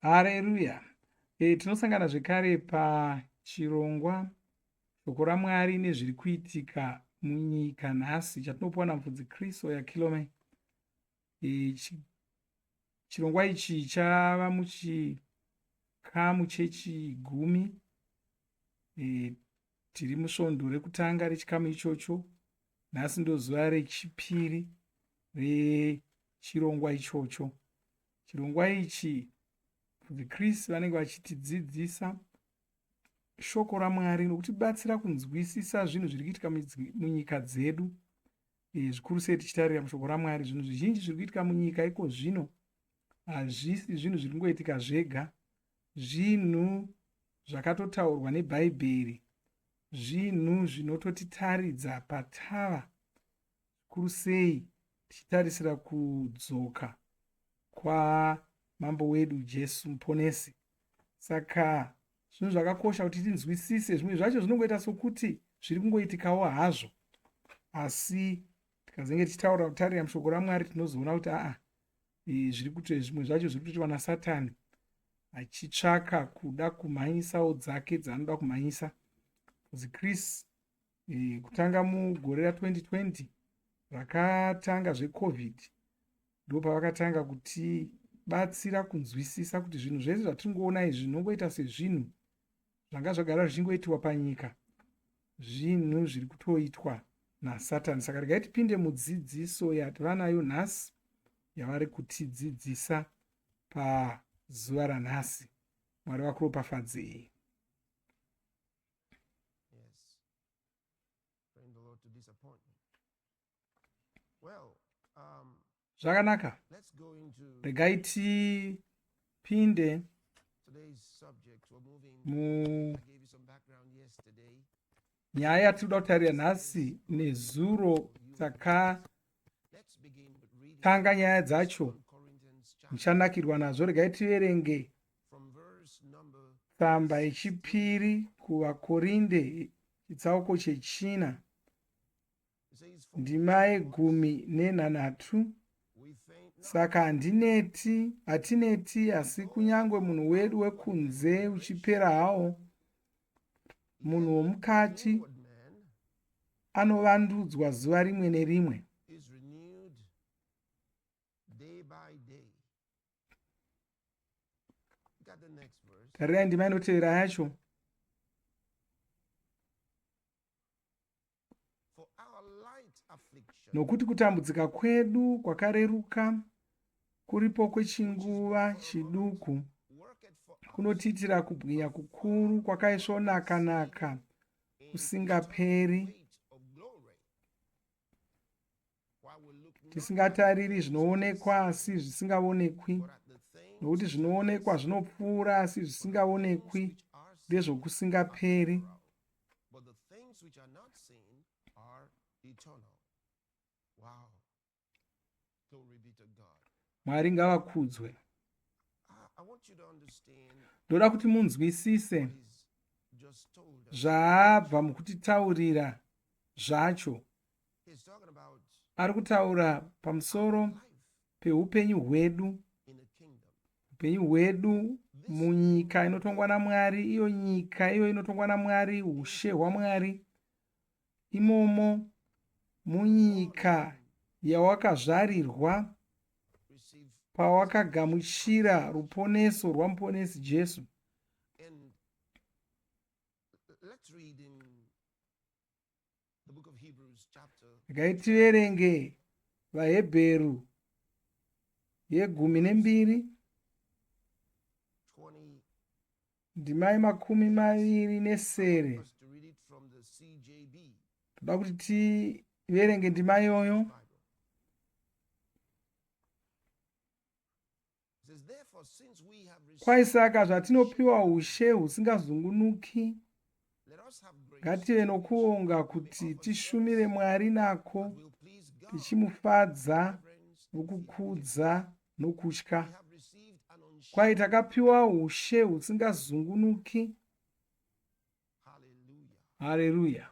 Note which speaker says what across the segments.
Speaker 1: Haleluya. Tinosangana zvekare pachirongwa Shoko RaMwari nezviri kuitika munyika nhasi, chatinopiwa mufudzi Kristu yakilome. Chirongwa ichi chava muchikamu chechi10. Tiri musvondo rekutanga rechikamu ichocho. Nhasi ndozuva rechipiri rechirongwa ichocho. Chirongwa ichi mufudzi Kristu vanenge vachitidzidzisa shoko raMwari nokutibatsira kunzwisisa zvinhu zviri kuitika munyika dzedu. Zvikuru sei tichitarira mushoko raMwari, zvinhu zvizhinji zviri kuitika munyika iko zvino hazvisi zvinhu zviri kungoitika zvega, zvinhu zvakatotaurwa nebhaibheri, zvinhu zvinototitaridza patava, zvikuru sei tichitarisira kudzoka kwamambo wedu Jesu muponesi. Saka zvinhu zvakakosha kuti tinzwisise. Zvimwe zvacho zvinongoita sokuti zviri kungoitikawo hazvo, asi tikazenge tichitaura kutarira mushoko raMwari tinozoona kuti zviri kuti zvimwe zvacho zviri kuitwa naSatani achitsvaka kuda kumhanyisawo dzake dzaanoda kumhanyisa. Mufudzi Kristu kutanga mugore ra2020 rakatanga zveCovid, ndo pavakatanga kutibatsira kunzwisisa kuti zvinhu zvese zvatingoona izvi zvinongoita sezvinhu zvanga zvagara zvichingoitwa panyika, zvinhu zviri kutoitwa naSatani. Saka regai tipinde mudzidziso yativa nayo nhasi, yavari kutidzidzisa pazuva ranhasi. Mwari vakuropafadzei. Zvakanaka, regai tipinde munyaya yatinoda kutarira nhasi. Nezuro takatanga nyaya dzacho, muchanakirwa nazvo. Regai tiverenge tsamba yechipiri kuvaKorinde, chitsauko chechina, ndima ye13. Saka hatineti, asi kunyange munhu wedu wekunze uchipera hawo, munhu womukati anovandudzwa zuva rimwe nerimwe. Tarirai ndima inotevera yacho. Nokuti kutambudzika kwedu kwakareruka kuripo kwechinguva chiduku kunotiitira kubwinya kukuru kwakaisvonaka kusingaperi, tisingatariri zvinoonekwa asi zvisingaonekwi, nokuti zvinoonekwa zvinopfuura asi zvisingaonekwi ndezvokusingaperi. Mwari ngavakudzwe. Ndoda kuti munzwisise zvaabva mukutitaurira zvacho. Ari kutaura pamusoro peupenyu hwedu, upenyu hwedu munyika inotongwa naMwari, iyo nyika iyo inotongwa naMwari, ushe hwaMwari. Imomo munyika yawakazvarirwa, pawakagamuchira ruponeso rwamuponesi Jesu. Regai tiverenge vaHebheru ye12, ndima ye27. Toda kuti tiverenge ndima iyoyo. Kwai saka zvatinopiwa ushe husingazungunuki, ngative nokuonga kuti tishumire Mwari nako, tichimufadza nokukudza nokutya. Kwai takapiwa ushe husingazungunuki. Haleluya.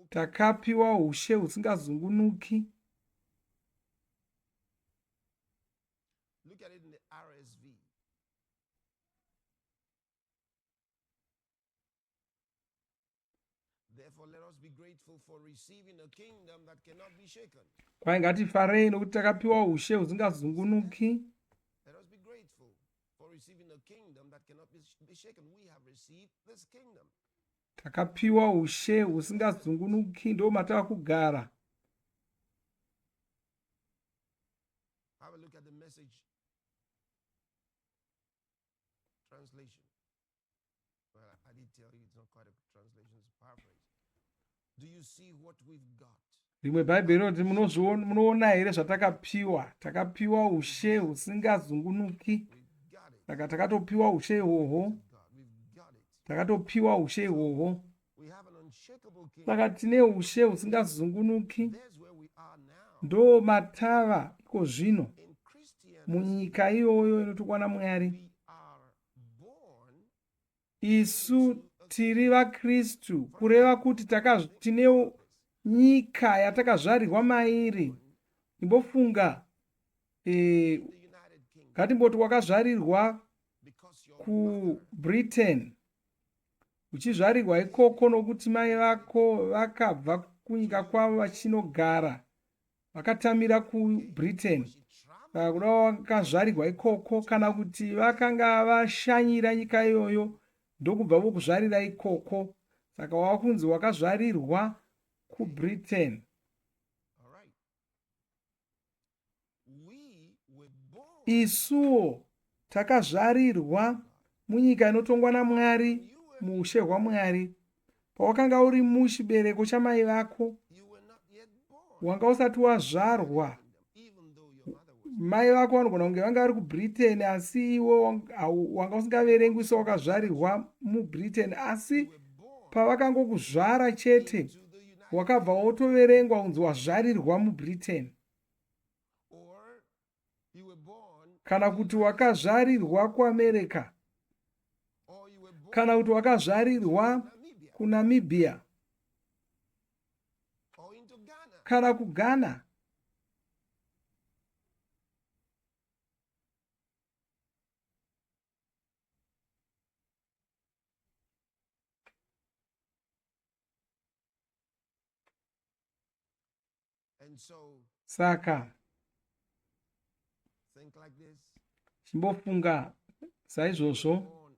Speaker 1: Takapiwa ushe husingazungunuki.
Speaker 2: Look at it in the RSV. Therefore, let us be grateful for receiving a kingdom that cannot be shaken.
Speaker 1: Kwai ngatifarei nokuti takapiwa ushe husingazungunuki.
Speaker 2: Let us be grateful for receiving a kingdom that cannot be shaken. We have received this kingdom.
Speaker 1: Takapiwa ushe husingazungunuki, ndo matava kugara.
Speaker 2: Have a look at the Message translation. Well, I did tell you it's not quite a translation, it's a paraphrase. Do you see what we've got?
Speaker 1: Rimwe bhaibheri rinoti munoona here zvatakapiwa. Takapiwa ushe husingazungunuki. Saka takatopiwa ushe ihwohwo. Takatopiwa ushe ihwohwo. Saka tine ushe husingazungunuki. Ndo matava iko zvino munyika iyoyo inotokwana Mwari. Isu tiri vaKristu, kureva kuti tine nyika yatakazvarirwa mairi. Imbofunga, ngatimboti wakazvarirwa kuBritain, uchizvarirwa ikoko nokuti mai vako vakabva kunyika kwavo vachinogara, vakatamira kuBritain, kuda wakazvarirwa ikoko, kana kuti vakanga vashanyira nyika iyoyo ndokubva vokuzvarira ikoko, saka wakunzi wakazvarirwa kuBritain. Isuwo takazvarirwa munyika inotongwa naMwari, muushe hwaMwari. Pawakanga uri muchibereko chamai vako, wanga usati wazvarwa, mai vako vanogona kunge vanga vari kuBritain, asi iwe wanga usingaverengwi sewakazvarirwa muBritain, asi pavakangokuzvara chete wakabva wotoverengwa kunzi wazvarirwa muBritain. Kana kuti wakazvarirwa kuAmerica, kana kuti wakazvarirwa kuNamibia, kana kuGhana. Saka chimbofunga saizvozvo,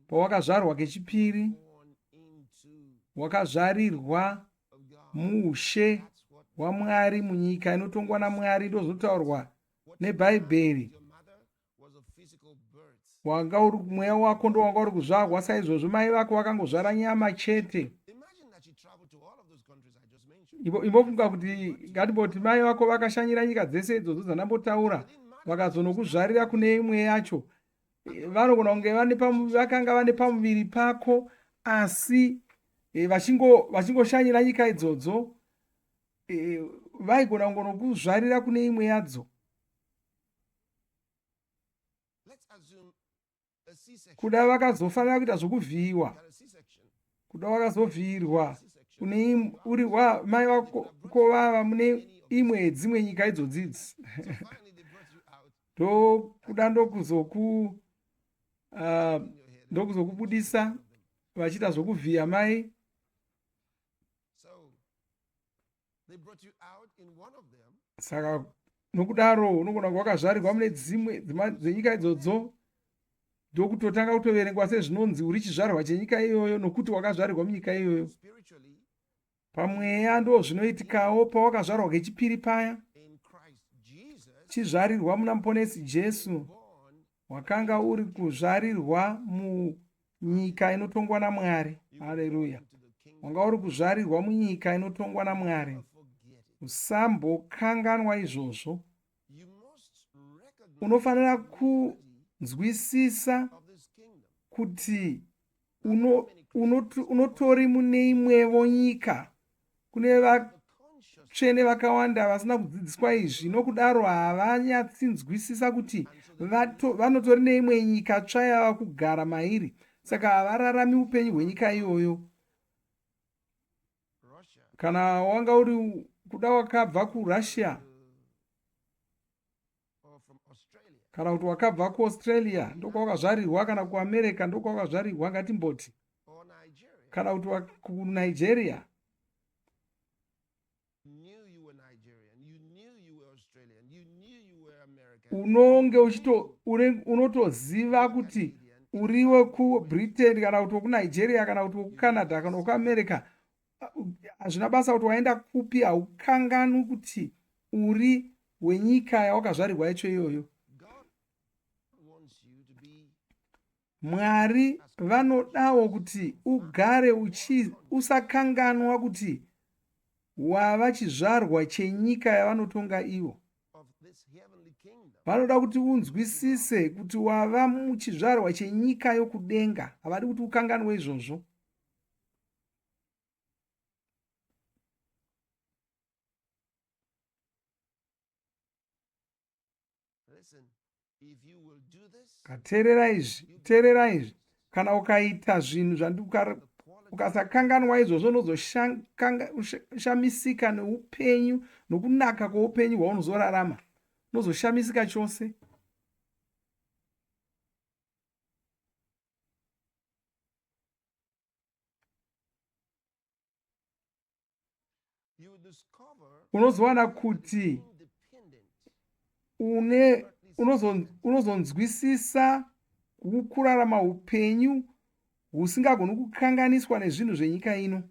Speaker 1: pawakazvarwa kechipiri, wakazvarirwa muushe hwaMwari, munyika inotongwa naMwari. Ndozvotaurwa neBhaibheri. Wanga uri mweya wako ndo wanga uri kuzvarwa saizvozvo, mai vako vakangozvara nyama chete. Imbofunga kuti ngatimboti mai vako vakashanyira nyika dzese idzodzo dzandambotaura, vakazonokuzvarira kune imwe yacho, vanogona kunge vakanga vane pamuviri pako, asi vachingoshanyira nyika idzodzo, vaigona kungonokuzvarira kune imwe yadzo. Kuda vakazofanira kuita zvokuvhiyiwa, kuda vakazovhiyirwa kune uri mai vako kovava mune imwe yedzimwe nyika idzodzidzi. Ndokuda ndokuzokubudisa vachiita zvokuvhiya mai. Saka nokudaro unogona kunge wakazvarirwa mune dzimwe dzenyika idzodzo, ndokutotanga kutoverengwa sezvinonzi uri chizvarwa chenyika iyoyo, nokuti wakazvarirwa munyika iyoyo. Pamweya ndo zvinoitikawo pawakazvarwa kechipiri paya, chizvarirwa muna muponesi Jesu, wakanga uri kuzvarirwa munyika inotongwa naMwari. Haleluya! Wanga uri kuzvarirwa munyika inotongwa naMwari. Usambokanganwa izvozvo. Unofanira kunzwisisa kuti unotori mune imwevo nyika. Kune vatsvene vakawanda vasina kudzidziswa izvi, nokudaro havanyatsinzwisisa kuti vanotori neimwe nyika tsva yava kugara mairi, saka havararami upenyu hwenyika iyoyo. Kana wanga uri kuda wakabva kuRussia
Speaker 2: Australia,
Speaker 1: kana kuti wakabva kuaustralia ndokwawakazvarirwa, kana kuamerica ndokwawakazvarirwa ngatimboti,
Speaker 2: or Nigeria,
Speaker 1: kana kuti kunigeria,
Speaker 2: you knew you were Nigerian, you knew you were Australian, you knew you were American,
Speaker 1: unonge unotoziva kuti uriwe kubritain kana kuti wekunigeria kana kuti wekucanada kana wekuamerica. Hazvina basa kuti waenda kupi, haukanganwi kuti uri wenyika yawakazvarirwa yacho iyoyo.
Speaker 2: God wants you to be
Speaker 1: Mwari vanodawo kuti ugare usakanganwa kuti wava chizvarwa chenyika yavanotonga ivo.
Speaker 2: of this heavenly kingdom.
Speaker 1: Vanoda kuti unzwisise kuti wava muchizvarwa chenyika yokudenga. Havadi kuti ukanganwe izvozvo.
Speaker 2: Listen, if you will do this,
Speaker 1: Teerera izvi. Kana ukaita zvinhu ukasakanganwa izvozvo, unozoshamisika neupenyu nokunaka kweupenyu hwaunozorarama. Unozoshamisika chose.
Speaker 2: you will discover
Speaker 1: Unozowana kuti
Speaker 2: independent,
Speaker 1: unozonzwisisa kurarama upenyu husingagoni kukanganiswa nezvinhu zvenyika ino,
Speaker 2: and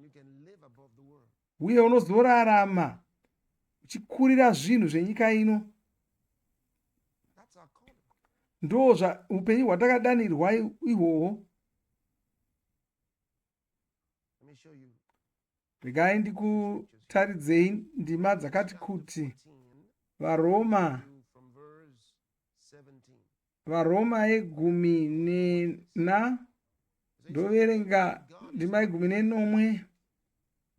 Speaker 2: you can live above the world.
Speaker 1: uye unozorarama uchikurira zvinhu zvenyika ino.
Speaker 2: That's our calling.
Speaker 1: Ndo upenyu hwatakadanirwa ihwohwo.
Speaker 2: Let me show you.
Speaker 1: Regai ndikutaridzei ndima dzakati kuti
Speaker 2: 14, from verse 17.
Speaker 1: Varoma 14 ndoverenga ndima 14.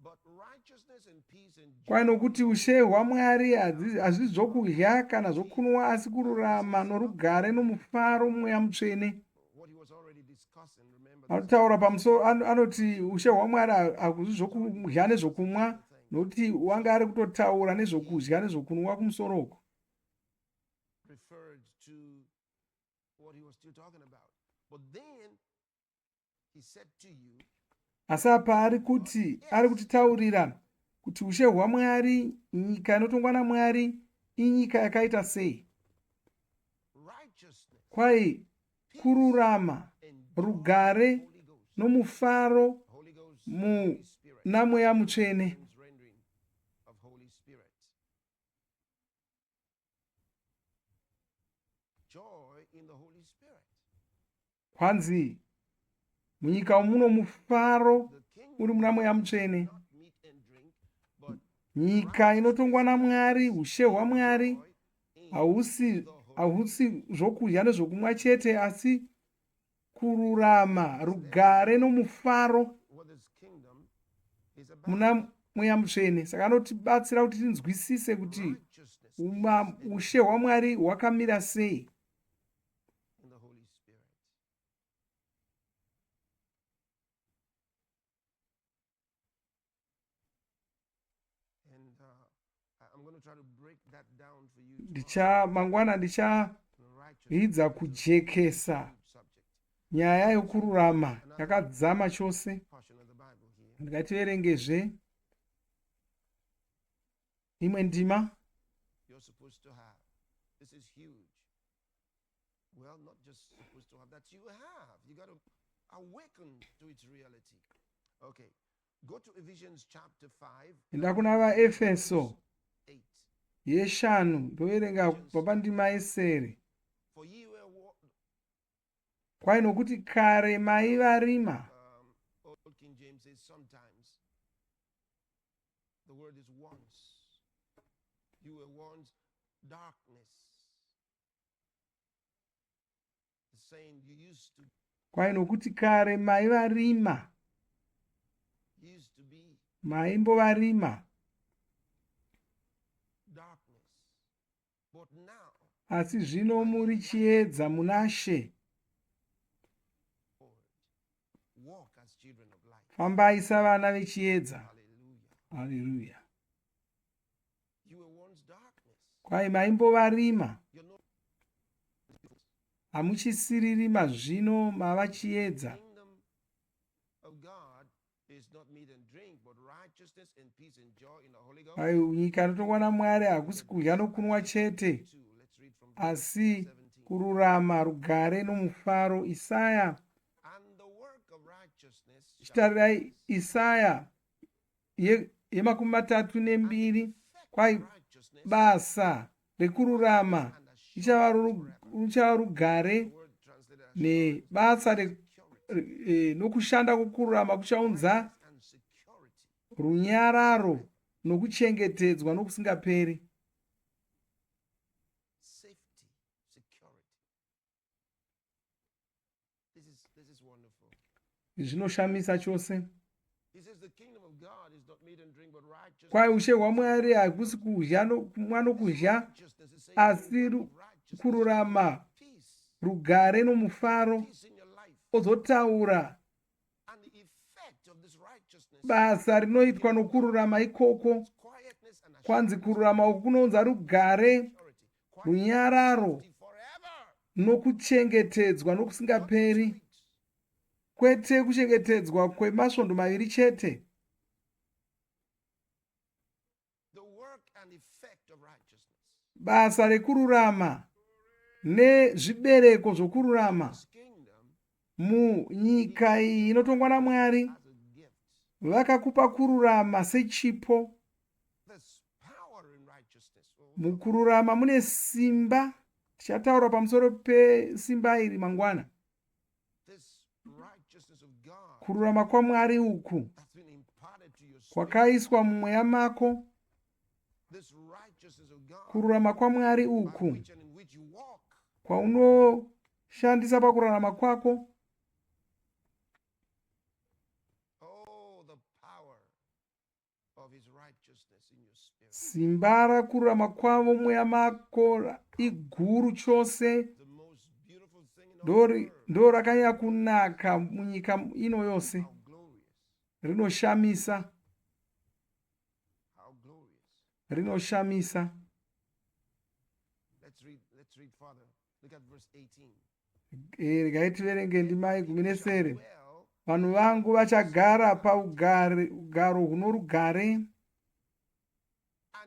Speaker 2: But righteousness and peace and joy
Speaker 1: Kwai nokuti ushe hwaMwari hazvisi zvokudya kana zvokunwa, asi kururama norugare nomufaro mumweya mutsvene.
Speaker 2: what he was already discussing. Remember, this
Speaker 1: Anotaura pamusoro, anoti ushe hwaMwari hakuzi zvokudya nezvokunwa, nokuti wanga ari kutotaura nezvokudya nezvokunwa kumusoroko.
Speaker 2: referred to what he was still talking about. But then he said to you,
Speaker 1: Asi apa ari kutitaurira kuti ushe hwaMwari, nyika inotongwa naMwari, inyika yakaita sei.
Speaker 2: righteousness,
Speaker 1: Kwai kururama,
Speaker 2: and
Speaker 1: rugare
Speaker 2: Holy Ghost.
Speaker 1: nomufaro
Speaker 2: Holy Ghost,
Speaker 1: mu
Speaker 2: Holy Spirit.
Speaker 1: namweya mutsvene.
Speaker 2: Means rendering of Holy Spirit. Joy in the Holy Spirit.
Speaker 1: Kwanzi munyika muno mufaro
Speaker 2: The kingdom
Speaker 1: uri muna mweya mutsvene.
Speaker 2: not meat and drink, but
Speaker 1: Nyika inotongwa naMwari, ushe hwaMwari
Speaker 2: joy in
Speaker 1: hausi
Speaker 2: the Holy
Speaker 1: zvokudya nezvokunwa chete, asi kururama, rugare nomufaro
Speaker 2: what this kingdom is about.
Speaker 1: muna mweya mutsvene. Saka anotibatsira kuti tinzwisise kuti
Speaker 2: Righteousness,
Speaker 1: ushe hwaMwari hwakamira sei.
Speaker 2: in the Holy Spirit. And I'm going to try to break that down for you.
Speaker 1: Mangwana ndichahidza kujekesa
Speaker 2: Subject.
Speaker 1: nyaya yokururama yakadzama chose.
Speaker 2: Portion of the Bible here.
Speaker 1: Ngativerengezve imwe ndima.
Speaker 2: You're supposed to have. This is huge. Well, not just supposed to have, that you have. You got to awaken to its reality. Okay. Go to Ephesians chapter 5.
Speaker 1: Enda kuna vaEfeso
Speaker 2: 8.
Speaker 1: 5 ndoverenga kubva pandima 7.
Speaker 2: For ye were
Speaker 1: Kwai nokuti kare maiva rima.
Speaker 2: Old King James says sometimes. The word is once. You were once darkness. It's saying you used to
Speaker 1: Kwai nokuti kare maiva rima.
Speaker 2: be
Speaker 1: Maimbova rima.
Speaker 2: darkness. But now,
Speaker 1: Asi zvino muri chiedza muna She.
Speaker 2: walk as children of light.
Speaker 1: Fambai savana vechiedza.
Speaker 2: Hallelujah.
Speaker 1: Haleluya.
Speaker 2: You were once darkness.
Speaker 1: Kwai maimbova rima,
Speaker 2: You're no
Speaker 1: hamuchisiri rima zvino mava
Speaker 2: The
Speaker 1: chiedza.
Speaker 2: kingdom of God is not meat and drink, but righteousness and peace and joy in the Holy Ghost.
Speaker 1: Kwai nyika inotongwa naMwari hakusi kudya nokunwa chete,
Speaker 2: Let's read from verse
Speaker 1: asi
Speaker 2: 17.
Speaker 1: kururama, rugare nomufaro. Isaya,
Speaker 2: And the work of righteousness shall
Speaker 1: chitarirai Isaya yemakumi matatu nembiri. Kwai
Speaker 2: righteousness
Speaker 1: basa rekururama
Speaker 2: and assurance
Speaker 1: richava
Speaker 2: forever.
Speaker 1: richava rugare,
Speaker 2: The word translated as
Speaker 1: nebasa
Speaker 2: security.
Speaker 1: nokushanda kwokururama kuchaunza
Speaker 2: And security.
Speaker 1: runyararo nokuchengetedzwa nokusingaperi.
Speaker 2: Safety, security. This is wonderful.
Speaker 1: Zvinoshamisa chose.
Speaker 2: He says the kingdom of God is not meat and drink, but righteousness.
Speaker 1: Kwai ushe hwaMwari hakusi kudya kumwa nokudya,
Speaker 2: Righteousness is saying
Speaker 1: asi
Speaker 2: the word of righteousness.
Speaker 1: kururama,
Speaker 2: Peace.
Speaker 1: rugare nomufaro.
Speaker 2: Peace in your life.
Speaker 1: Ozotaura
Speaker 2: And the effect of this righteousness
Speaker 1: basa rinoitwa nokururama ikoko.
Speaker 2: is quietness and
Speaker 1: Kwanzi
Speaker 2: assurance.
Speaker 1: kururama uku kunounza rugare,
Speaker 2: Security.
Speaker 1: runyararo
Speaker 2: Quietness forever.
Speaker 1: nokuchengetedzwa
Speaker 2: Not for 2
Speaker 1: nokusingaperi,
Speaker 2: weeks.
Speaker 1: kwete kuchengetedzwa kwemasvondo maviri chete.
Speaker 2: The work and effect of righteousness.
Speaker 1: Basa rekururama nezvibereko zvokururama
Speaker 2: This kingdom
Speaker 1: munyika iyi inotongwa naMwari.
Speaker 2: as a gift.
Speaker 1: Vakakupa kururama sechipo.
Speaker 2: There's power in righteousness.
Speaker 1: Mukururama mune simba. Tichataura pamusoro pesimba iri mangwana.
Speaker 2: This righteousness of God
Speaker 1: Kururama kwaMwari uku
Speaker 2: that's been imparted to your spirit.
Speaker 1: kwakaiswa mumweya mako.
Speaker 2: This righteousness of God
Speaker 1: Kururama kwaMwari
Speaker 2: by
Speaker 1: uku
Speaker 2: which and in which you walk.
Speaker 1: kwaunoshandisa pakurarama kwako.
Speaker 2: Oh, the power of his righteousness in your spirit.
Speaker 1: Simba rakururama kwavo mweya mako iguru chose.
Speaker 2: The most beautiful thing in all the world.
Speaker 1: Ndo rakanyanya kunaka munyika ino yose.
Speaker 2: How glorious.
Speaker 1: Rinoshamisa,
Speaker 2: How glorious.
Speaker 1: rinoshamisa.
Speaker 2: Let's read further. Look at verse 18.
Speaker 1: Regai tiverenge ndima yegumi
Speaker 2: Shall
Speaker 1: nesere.
Speaker 2: dwell
Speaker 1: Vanhu vangu vachagara paugaro huno rugare,
Speaker 2: and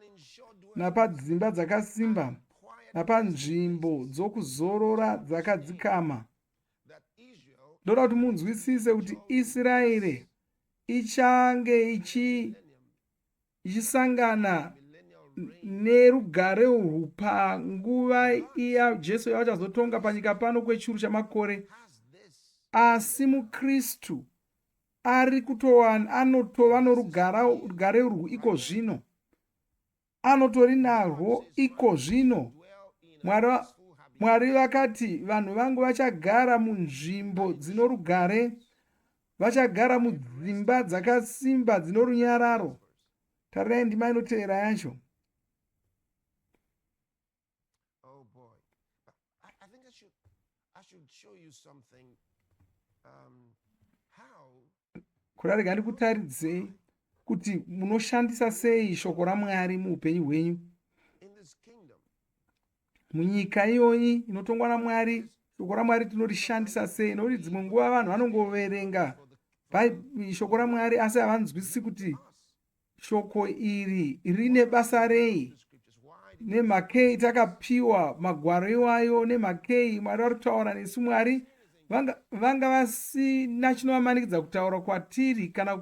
Speaker 2: in sure dwelling
Speaker 1: napadzimba dzakasimba,
Speaker 2: and quiet
Speaker 1: napanzvimbo dzokuzorora dzakadzikama.
Speaker 2: that Israel
Speaker 1: Ndoda kuti munzwisise kuti Israeri ichange ichisangana
Speaker 2: millennial reign
Speaker 1: nerugare urwu panguva iya Jesu yavachazotonga panyika pano kwechiuru chamakore.
Speaker 2: has this.
Speaker 1: Asi muKristu ari anotova norugare urwu iko zvino, anotori narwo iko zvino.
Speaker 2: Dwell in
Speaker 1: Mwari vakati vanhu vangu vachagara munzvimbo dzino rugare, vachagara mudzimba dzakasimba dzino runyararo. Tarirai ndima inotevera yacho.
Speaker 2: Oh boy. I think I should show you something. How
Speaker 1: Kurarega ndikutaridzei kuti munoshandisa sei shoko raMwari muupenyu hwenyu.
Speaker 2: in this kingdom
Speaker 1: Munyika iyoyi inotongwa naMwari, shoko raMwari tinorishandisa sei. Nokuti dzimwe nguva vanhu vanongoverenga shoko raMwari asi havanzwisisi kuti shoko iri rine basa rei, nemhakei takapiwa magwaro iwayo, nemhakei Mwari vari kutaura nesu. Mwari vanga vasina chinovamanikidza kutaura kwatiri kana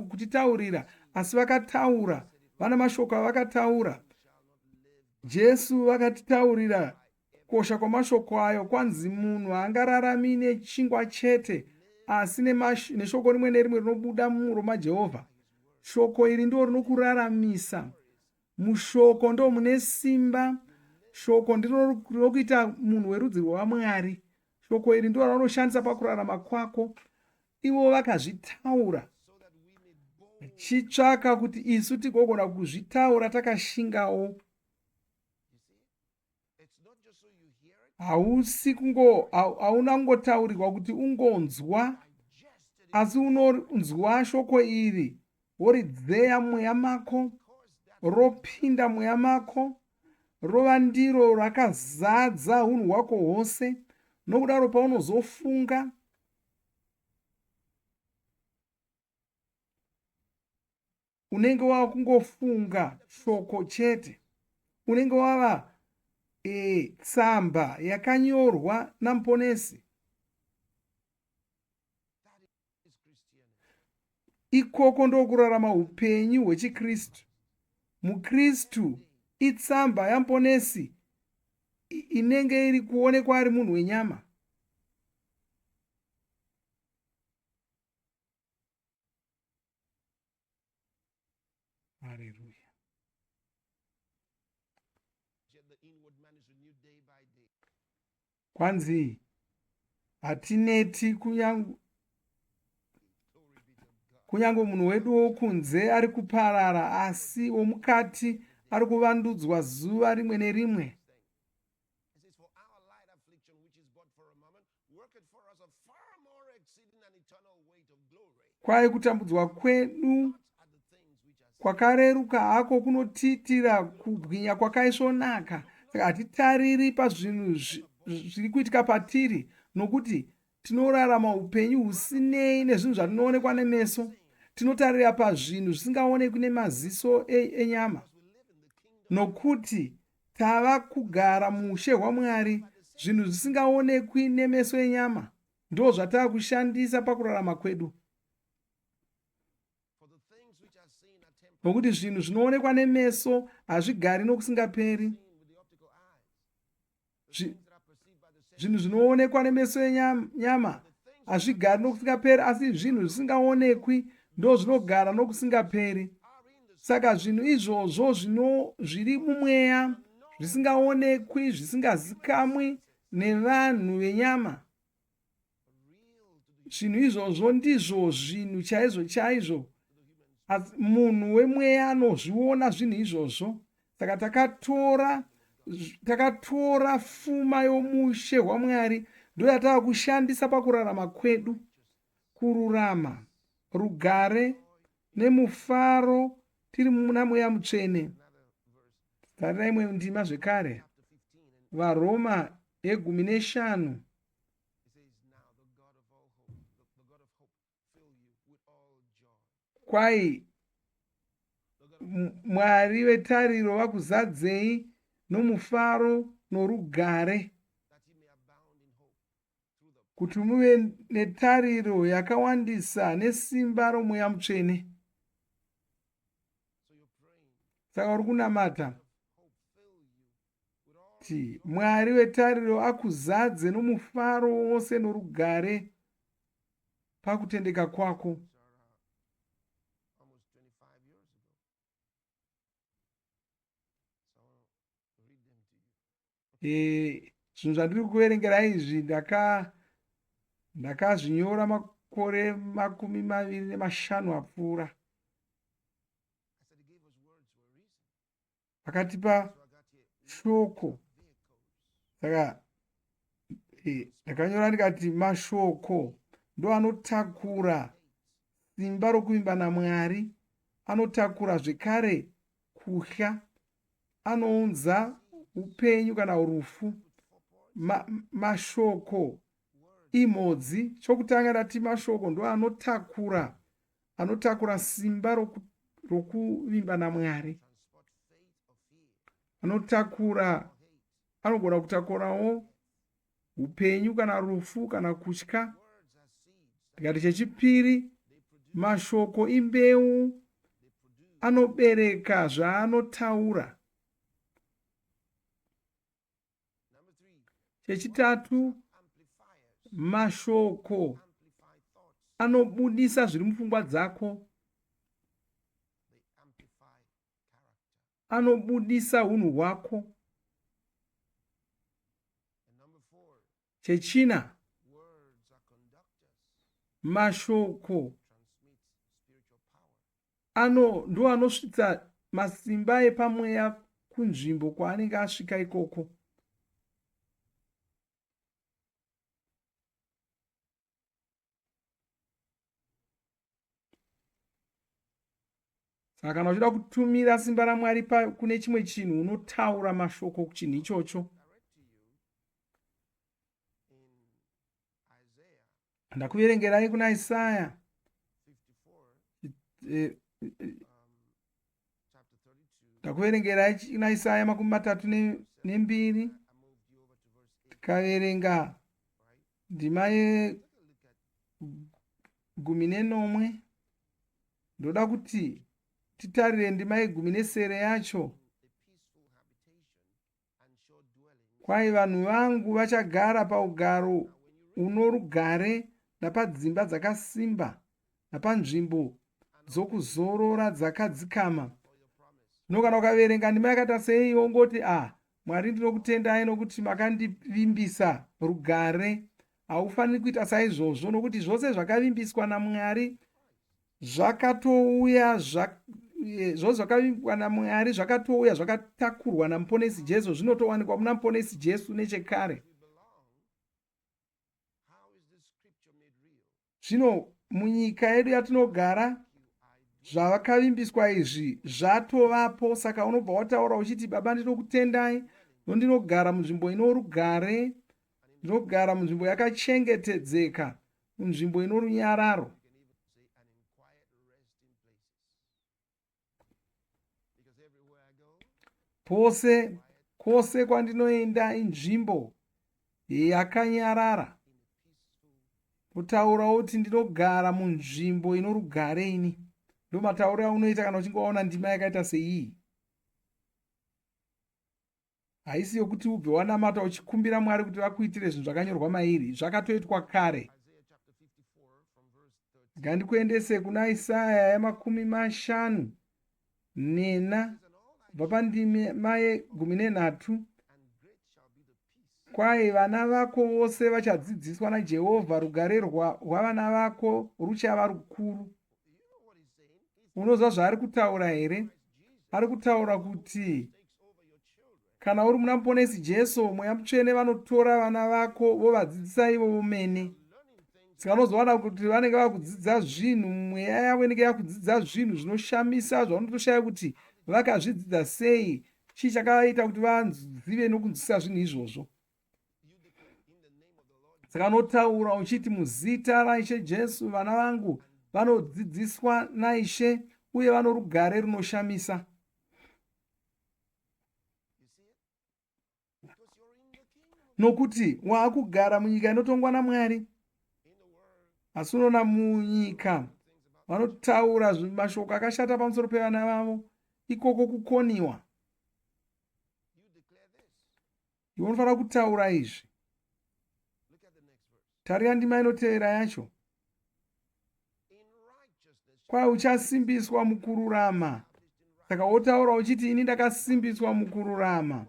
Speaker 1: kutitaurira, asi vakataura. Vana mashoko avakataura. Jesu vakatitaurira kukosha kwamashoko ayo. Kwanzi munhu haangararami nechingwa chete, asi neshoko rimwe nerimwe rinobuda mumuro maJehovha. Shoko iri ndo rinokuraramisa. Mushoko ndo mune simba. Shoko ndiro rinokuita munhu werudzi rwaMwari. Shoko iri ndo raunoshandisa pakurarama kwako. Ivo vakazvitaura, chitsvaka kuti isu tigogona kuzvitaura takashingawo. Hauna kungotaurirwa kuti ungonzwa, asi unonzwa shoko iri woridzeya mweya mako, ropinda mweya mako, rova ndiro rakazadza unhu hwako hwose. Nokudaro paunozofunga, unenge wava kungofunga shoko chete. Unenge wava tsamba yakanyorwa namuponesi. Ikoko ndokurarama upenyu hwechikristu. Mukristu itsamba yamuponesi inenge iri kuonekwa ari munhu wenyama. Haleluya. Kwanzi hatineti kunyange munhu wedu wokunze ari kuparara, asi womukati ari kuvandudzwa zuva rimwe nerimwe. Kwai kutambudzwa kwedu kwakareruka hako kunotiitira kubwinya kwakaisvonaka. Saka hatitariri pazvinhu zviri kuitika patiri, nokuti tinorarama upenyu husinei nezvinhu zvatinoonekwa nemeso. Tinotarira pazvinhu zvisingaonekwi nemaziso enyama, nokuti tava kugara muushe hwaMwari. Zvinhu zvisingaonekwi nemeso enyama ndo zvatava kushandisa pakurarama kwedu, nokuti zvinhu zvinoonekwa nemeso hazvigari nokusingaperi. Zvinhu zvinoonekwa nemeso enyama hazvigari nokusingaperi, asi zvinhu zvisingaonekwi ndo zvinogara nokusingaperi. Saka zvinhu izvozvo zviri mumweya, zvisingaonekwi, zvisingazikamwi nevanhu venyama, zvinhu izvozvo ndizvo zvinhu chaizvo chaizvo. Munhu wemweya anozviona zvinhu izvozvo. Saka takatora pfuma yomushe hwaMwari ndo yatava kushandisa pakurarama kwedu, kururama, rugare nemufaro tiri muna Mweya Mutsvene. Tarira imwe ndima zvekare, vaRoma 15. Kwai Mwari wetariro vakuzadzei nomufaro norugare, kuti muve netariro yakawandisa nesimba roMweya Mutsvene. Saka uri kunamata kuti Mwari wetariro akuzadze nomufaro wose norugare pakutendeka kwako. Zvinhu zvandiri kuverengera izvi ndakazvinyora makore 25 apfuura. Akatipa shoko, saka ndakanyora ndikati mashoko ndo anotakura simba rokuvimba naMwari, anotakura zvekare kutya, anounza upenyu kana rufu. Mashoko imhodzi. Chokutanga ndati mashoko ndo anotakura simba rokuvimba naMwari. Anogona kutakurawo upenyu kana rufu kana kutya. Ndikati chechipiri, mashoko imbeu, anobereka zvaanotaura. Chechitatu, mashoko anobudisa zviri mupfungwa dzako, anobudisa unhu hwako. Chechina, mashoko ndo anosvitsa masimba epamweya kunzvimbo kwaanenge asvika ikoko. saka kana uchida kutumira simba raMwari kune chimwe chinhu unotaura mashoko kuchinhu ichocho. Ndakuverengerai kuna Isaya ndakuverengerai kuna Isaya 32. Tikaverenga ndima ye19, ndoda kuti titarire ndima ye19 yacho. Kwai vanhu vangu vachagara paugaro unorugare napadzimba dzakasimba napanzvimbo dzokuzorora dzakadzikama. Zvino kana ukaverenga ndima yakaita sei ongoti Mwari ndinokutendai nokuti makandivimbisa rugare. Haufaniri kuita saizvozvo nokuti zvose zvakavimbiswa naMwari zvakatouya, zvose zvakavimbiswa naMwari zvakatouya zvakatakurwa namuponesi Jesu, zvinotowanikwa muna muponesi Jesu nechekare. Zvino munyika yedu yatinogara zvakavimbiswa izvi zvatovapo. Saka unobva wataura uchiti Baba ndinokutendai nondinogara munzvimbo ino rugare, ndinogara munzvimbo yakachengetedzeka, munzvimbo ino runyararo. Kwose kwandinoenda inzvimbo yakanyarara. Kutaura kuti ndinogara munzvimbo ino rugare ini. Ndo matauro aunoita kana uchinge waona ndima yakaita seiyi. Haisi yokuti ubve wanamata uchikumbira Mwari kuti vakuitire zvinhu zvakanyorwa mairi. Zvakatoitwa kare. Ngandikuendese kuna Isaya 54 kubva pandima ye13. Kwai vana vako vose vachadzidziswa naJehovha, rugare rwavana vako ruchava rukuru. Unozva zvaari kutaura here? Ari kutaura kuti kana uri muna muponesi Jesu, Mweya Mutsvene vanotora vana vako vovadzidzisa ivo vomene. Saka unozowana kuti vanenge vakudzidza zvinhu, mweya yavo inenge yakudzidza zvinhu zvinoshamisa zvaunotoshaya kuti vakazvidzidza sei, chii chakavaita kuti vazive nokunzwisisa zvinhu izvozvo. Saka unotaura uchiti muzita raIshe Jesu vana vangu vanodzidziswa naIshe uye vano rugare runoshamisa. Nokuti waakugara munyika inotongwa naMwari. Asi unoona munyika vanotaura mashoko akashata pamusoro pevana vavo, ikoko kukoniwa. Iwe unofanira kutaura izvi. Tarira ndima inotevera yacho. Kwai uchasimbiswa mukururama. Saka wotaura uchiti ini ndakasimbiswa mukururama.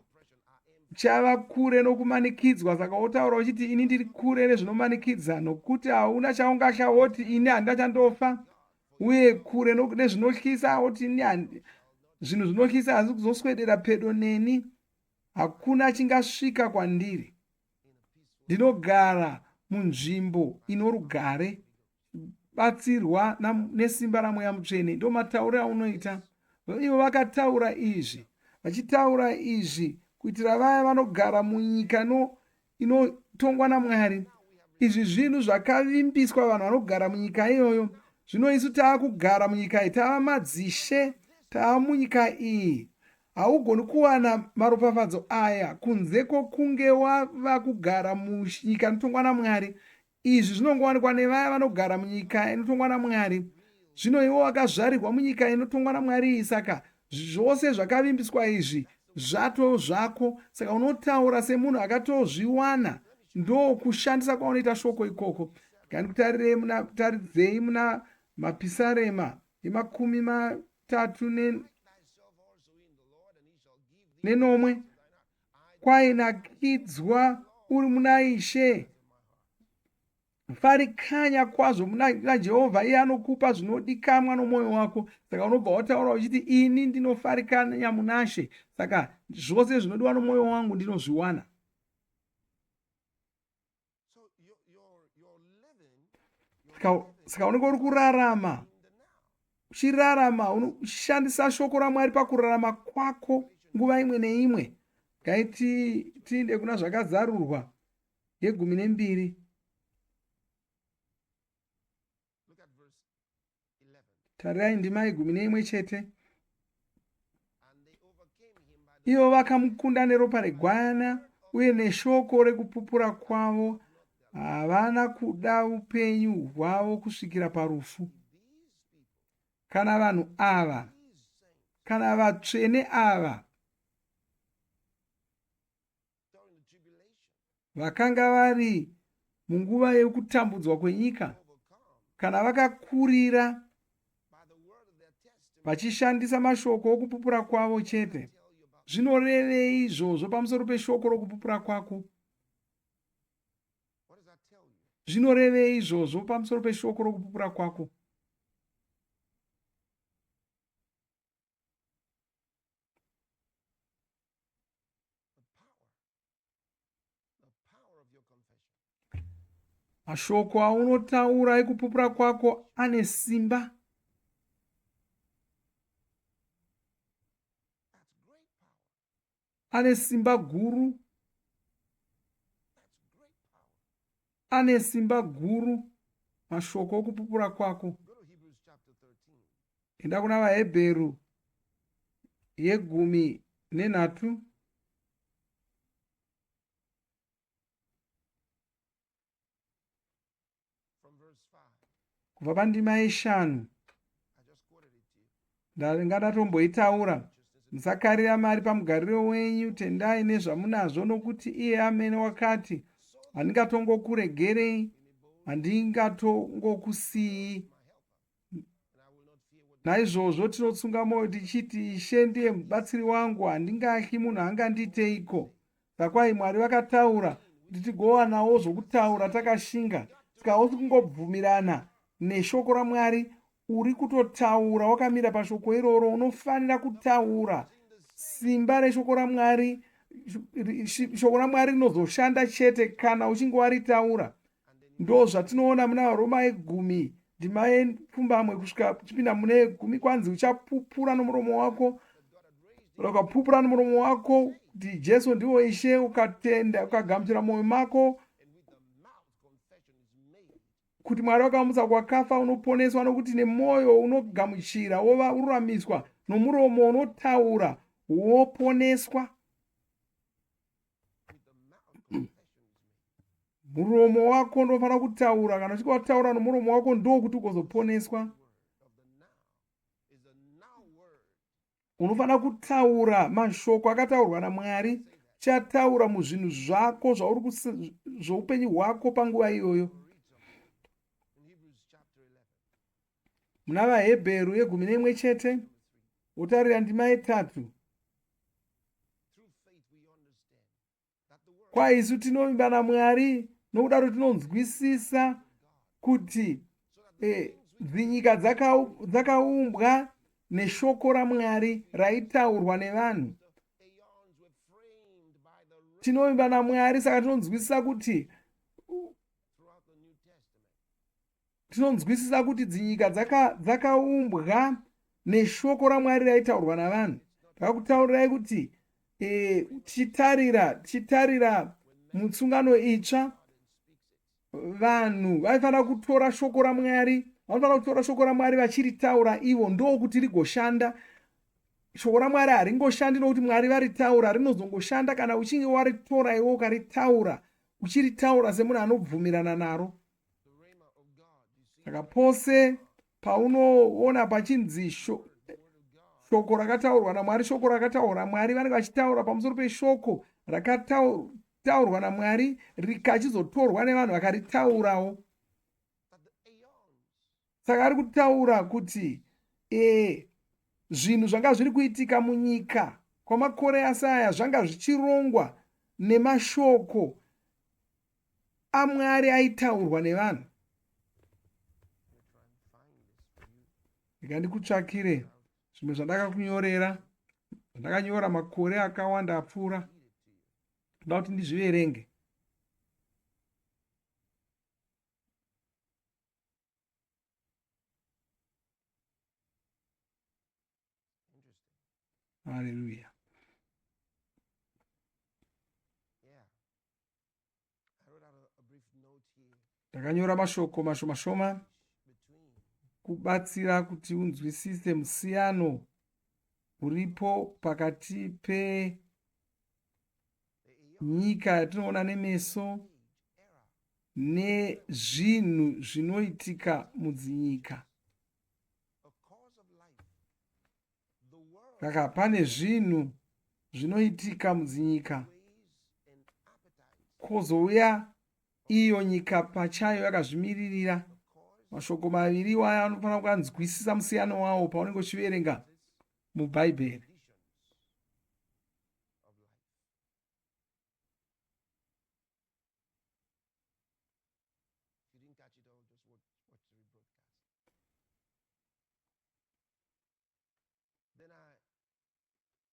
Speaker 1: Uchava kure nokumanikidzwa. Saka wotaura uchiti ini ndiri kure nezvinomanikidza, nokuti hauna chaungatya woti ini handina chandofa. Uye kure nezvinotyisa woti ini zvinhu zvinotyisa hazvi kuzoswedera pedo neni. Hakuna chingasvika kwandiri. Ndinogara munzvimbo ino rugare, batsirwa nesimba raMweya Mutsvene. Ndo matauro aunoita. Ivo vakataura izvi, vachitaura izvi kuitira vaya vanogara munyika inotongwa naMwari. Izvi zvinhu zvakavimbiswa vanhu vanogara munyika iyoyo. Zvino isu taakugara munyika iyi, tava madzishe, tava munyika iyi. Haugoni kuwana maropafadzo aya kunze kwokunge wava kugara munyika inotongwa naMwari. Izvi zvinongowanikwa nevaya vanogara munyika inotongwa naMwari. Zvino ivo vakazvarirwa munyika inotongwa naMwari iyi. Saka zvose zvakavimbiswa izvi zvato zvako. Saka unotaura semunhu akatozviwana. Ndo kushandisa kwaunoita shoko ikoko. Taridzei muna Mapisarema 33:9. Kwai nakidzwa uri muna Ishe. Farikanya kwazvo muna Jehovha, iye anokupa zvinodikanwa nomwoyo wako. Saka unobva wataura uchiti ini ndinofarikanya muna She. Saka zvose zvinodiwa nomwoyo wangu ndinozviwana. Saka unenge uri kurarama uchirarama unoshandisa shoko raMwari pakurarama kwako nguva imwe neimwe. Tiinde kuna zvakazarurwa ye12.
Speaker 2: Look at verse 11.
Speaker 1: Tarirai ndima ye11 chete.
Speaker 2: And they overcame him by the
Speaker 1: Ivo vakamukunda neropa regwayana uye neshoko rekupupura kwavo. Havana kuda upenyu hwavo kusvikira parufu.
Speaker 2: these people,
Speaker 1: Kana vanhu ava,
Speaker 2: these saints,
Speaker 1: kana vatsvene ava
Speaker 2: during the tribulation,
Speaker 1: vakanga vari munguva yekutambudzwa kwenyika,
Speaker 2: overcome
Speaker 1: kana vakakurira
Speaker 2: by the word of their testimony.
Speaker 1: vachishandisa mashoko okupupura kwavo chete,
Speaker 2: Tell you about
Speaker 1: zvinorevei izvozvo pamusoro peshoko rokupupura kwako?
Speaker 2: what does that tell you?
Speaker 1: Zvinorevei izvozvo pamusoro peshoko rokupupura kwako?
Speaker 2: The power of your confession.
Speaker 1: Mashoko aunotaura ekupupura kwako ane simba,
Speaker 2: That's great power.
Speaker 1: ane simba guru,
Speaker 2: That's great power.
Speaker 1: ane simba guru. Mashoko okupupura kwako.
Speaker 2: Go to Hebrews chapter 13.
Speaker 1: Enda kuna vaHebheru 13.
Speaker 2: From verse 5.
Speaker 1: Kubva pandima ye5
Speaker 2: I just quoted it to you.
Speaker 1: ndanga ndatomboitaura.
Speaker 2: Just as
Speaker 1: Musakarira mari pamugariro wenyu, tendai nezvamunazvo, nokuti iye amene wakati, handingatongokuregerei, handingatongokusiyii.
Speaker 2: my helper, and I will not fear what
Speaker 1: Naizvozvo tinotsunga mwoyo tichiti, Ishe ndiye mubatsiri wangu, handingatyi munhu angandiiteiko. Sakwai Mwari vakataura kuti tigowanawo zvokutaura takashinga. Saka hausi kungobvumirana neshoko raMwari, uri kutotaura wakamira pashoko iroro, unofanira kutaura. Simba reshoko raMwari, shoko raMwari rinozoshanda chete kana uchinge waritaura. Ndo zvatinoona muna Roma 10 ndima ye12 kusvika chipinda mune 10, kwanzi uchapupura nomuromo wako, ukapupura nomuromo wako kuti Jesu ndiwo Ishe, ukatenda ukagamuchira mwoyo mako
Speaker 2: and with the mouth confession is made.
Speaker 1: kuti Mwari vakamutsa kwakafa, unoponeswa, nokuti nemwoyo unogamuchira wova ururamiswa, nomuromo unotaura woponeswa.
Speaker 2: With the mouth confession is made.
Speaker 1: Muromo wako unofanira kutaura. Kana uchinge wataura nomuromo wako, ndokuti ugozoponeswa.
Speaker 2: Word of the now is a now word.
Speaker 1: Unofanira kutaura mashoko akataurwa naMwari. Chataura muzvinhu zvako zvoupenyu hwako panguva iyoyo.
Speaker 2: In Hebrews chapter 11.
Speaker 1: Muna vaHebheru 11 chete, wotarira ndima ye3.
Speaker 2: Through faith we understand that the word
Speaker 1: Kwaisu tinovimba naMwari, nokudaro tinonzwisisa kuti dzinyika dzakaumbwa neshoko raMwari raitaurwa nevanhu.
Speaker 2: the aeons were framed by the rest
Speaker 1: Tinovimba naMwari, saka tinonzwisisa kuti
Speaker 2: throughout the New Testament.
Speaker 1: dzinyika dzakaumbwa neshoko raMwari raitaurwa navanhu. Takakutaurirai kuti tichitarira mutsungano itsva, vanhu vaifanira kutora shoko raMwari, vanofanira kutora shoko raMwari vachiritaura ivo, ndokuti rigoshanda. Shoko raMwari haringoshandi nokuti Mwari varitaura, rinozongoshanda kana uchinge waritora iwe ukaritaura, uchiritaura semunhu anobvumirana naro.
Speaker 2: The rhema of God, you see,
Speaker 1: Saka pose paunoona pachinzi shoko rakataurwa naMwari, shoko rakataurwa Mwari, vanenge vachitaura pamusoro peshoko rakataurwa naMwari rikachizotorwa nevanhu vakaritaurawo.
Speaker 2: that the aeons
Speaker 1: Saka ari kutaura kuti zvinhu zvanga zviri kuitika munyika kwamakore asaya zvanga zvichirongwa nemashoko aMwari aitaurwa nevanhu. Ndikandikutsvakire zvimwe zvandakakunyorera, zvandakanyora makore akawanda apfuura, ndoda kuti ndizviverenge. Haleluya.
Speaker 2: Yeah. I wrote out a brief note here.
Speaker 1: Ndakanyora mashoko mashoma
Speaker 2: Between
Speaker 1: kubatsira kuti unzwisise musiyano uripo pakati penyika yatinoona nemeso
Speaker 2: era
Speaker 1: nezvinhu zvinoitika mudzinyika.
Speaker 2: a cause of life. The world
Speaker 1: Saka pane zvinhu zvinoitika mudzinyika,
Speaker 2: ways and appetites.
Speaker 1: kwozouya iyo nyika pachayo yakazvimiririra.
Speaker 2: Of course,
Speaker 1: Mashoko maviri iwaya anofanira kuanzwisisa musiyano wawo paunenge uchiverenga mubhaibheri.
Speaker 2: conditions of life. If you didn't catch it all, just watch the rebroadcast. Then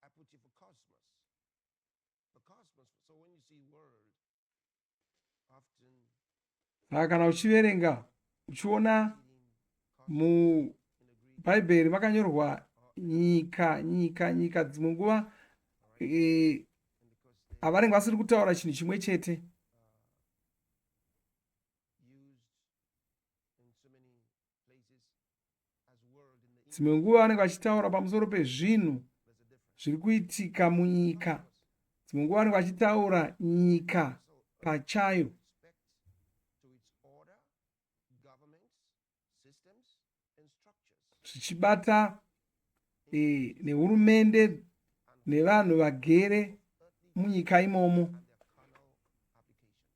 Speaker 2: I put you for cosmos. The cosmos. So when you see world, often
Speaker 1: Saka kana uchiverenga uchiona
Speaker 2: reading cosmos
Speaker 1: mubhaibheri
Speaker 2: in the Greek
Speaker 1: makanyorwa nyika dzimwe nguva
Speaker 2: and because they
Speaker 1: havanenge vasiri kutaura chinhu chimwe chete.
Speaker 2: used in so many places as world in the English.
Speaker 1: Dzimwe nguva vanenge vachitaura pamusoro pezvinhu
Speaker 2: There's a difference.
Speaker 1: zviri kuitika munyika. Dzimwe nguva vanenge vachitaura nyika pachayo,
Speaker 2: Respect to its order, governments, systems, and structures.
Speaker 1: zvichibata nehurumende nevanhu vagere munyika imomo.
Speaker 2: And their carnal applications.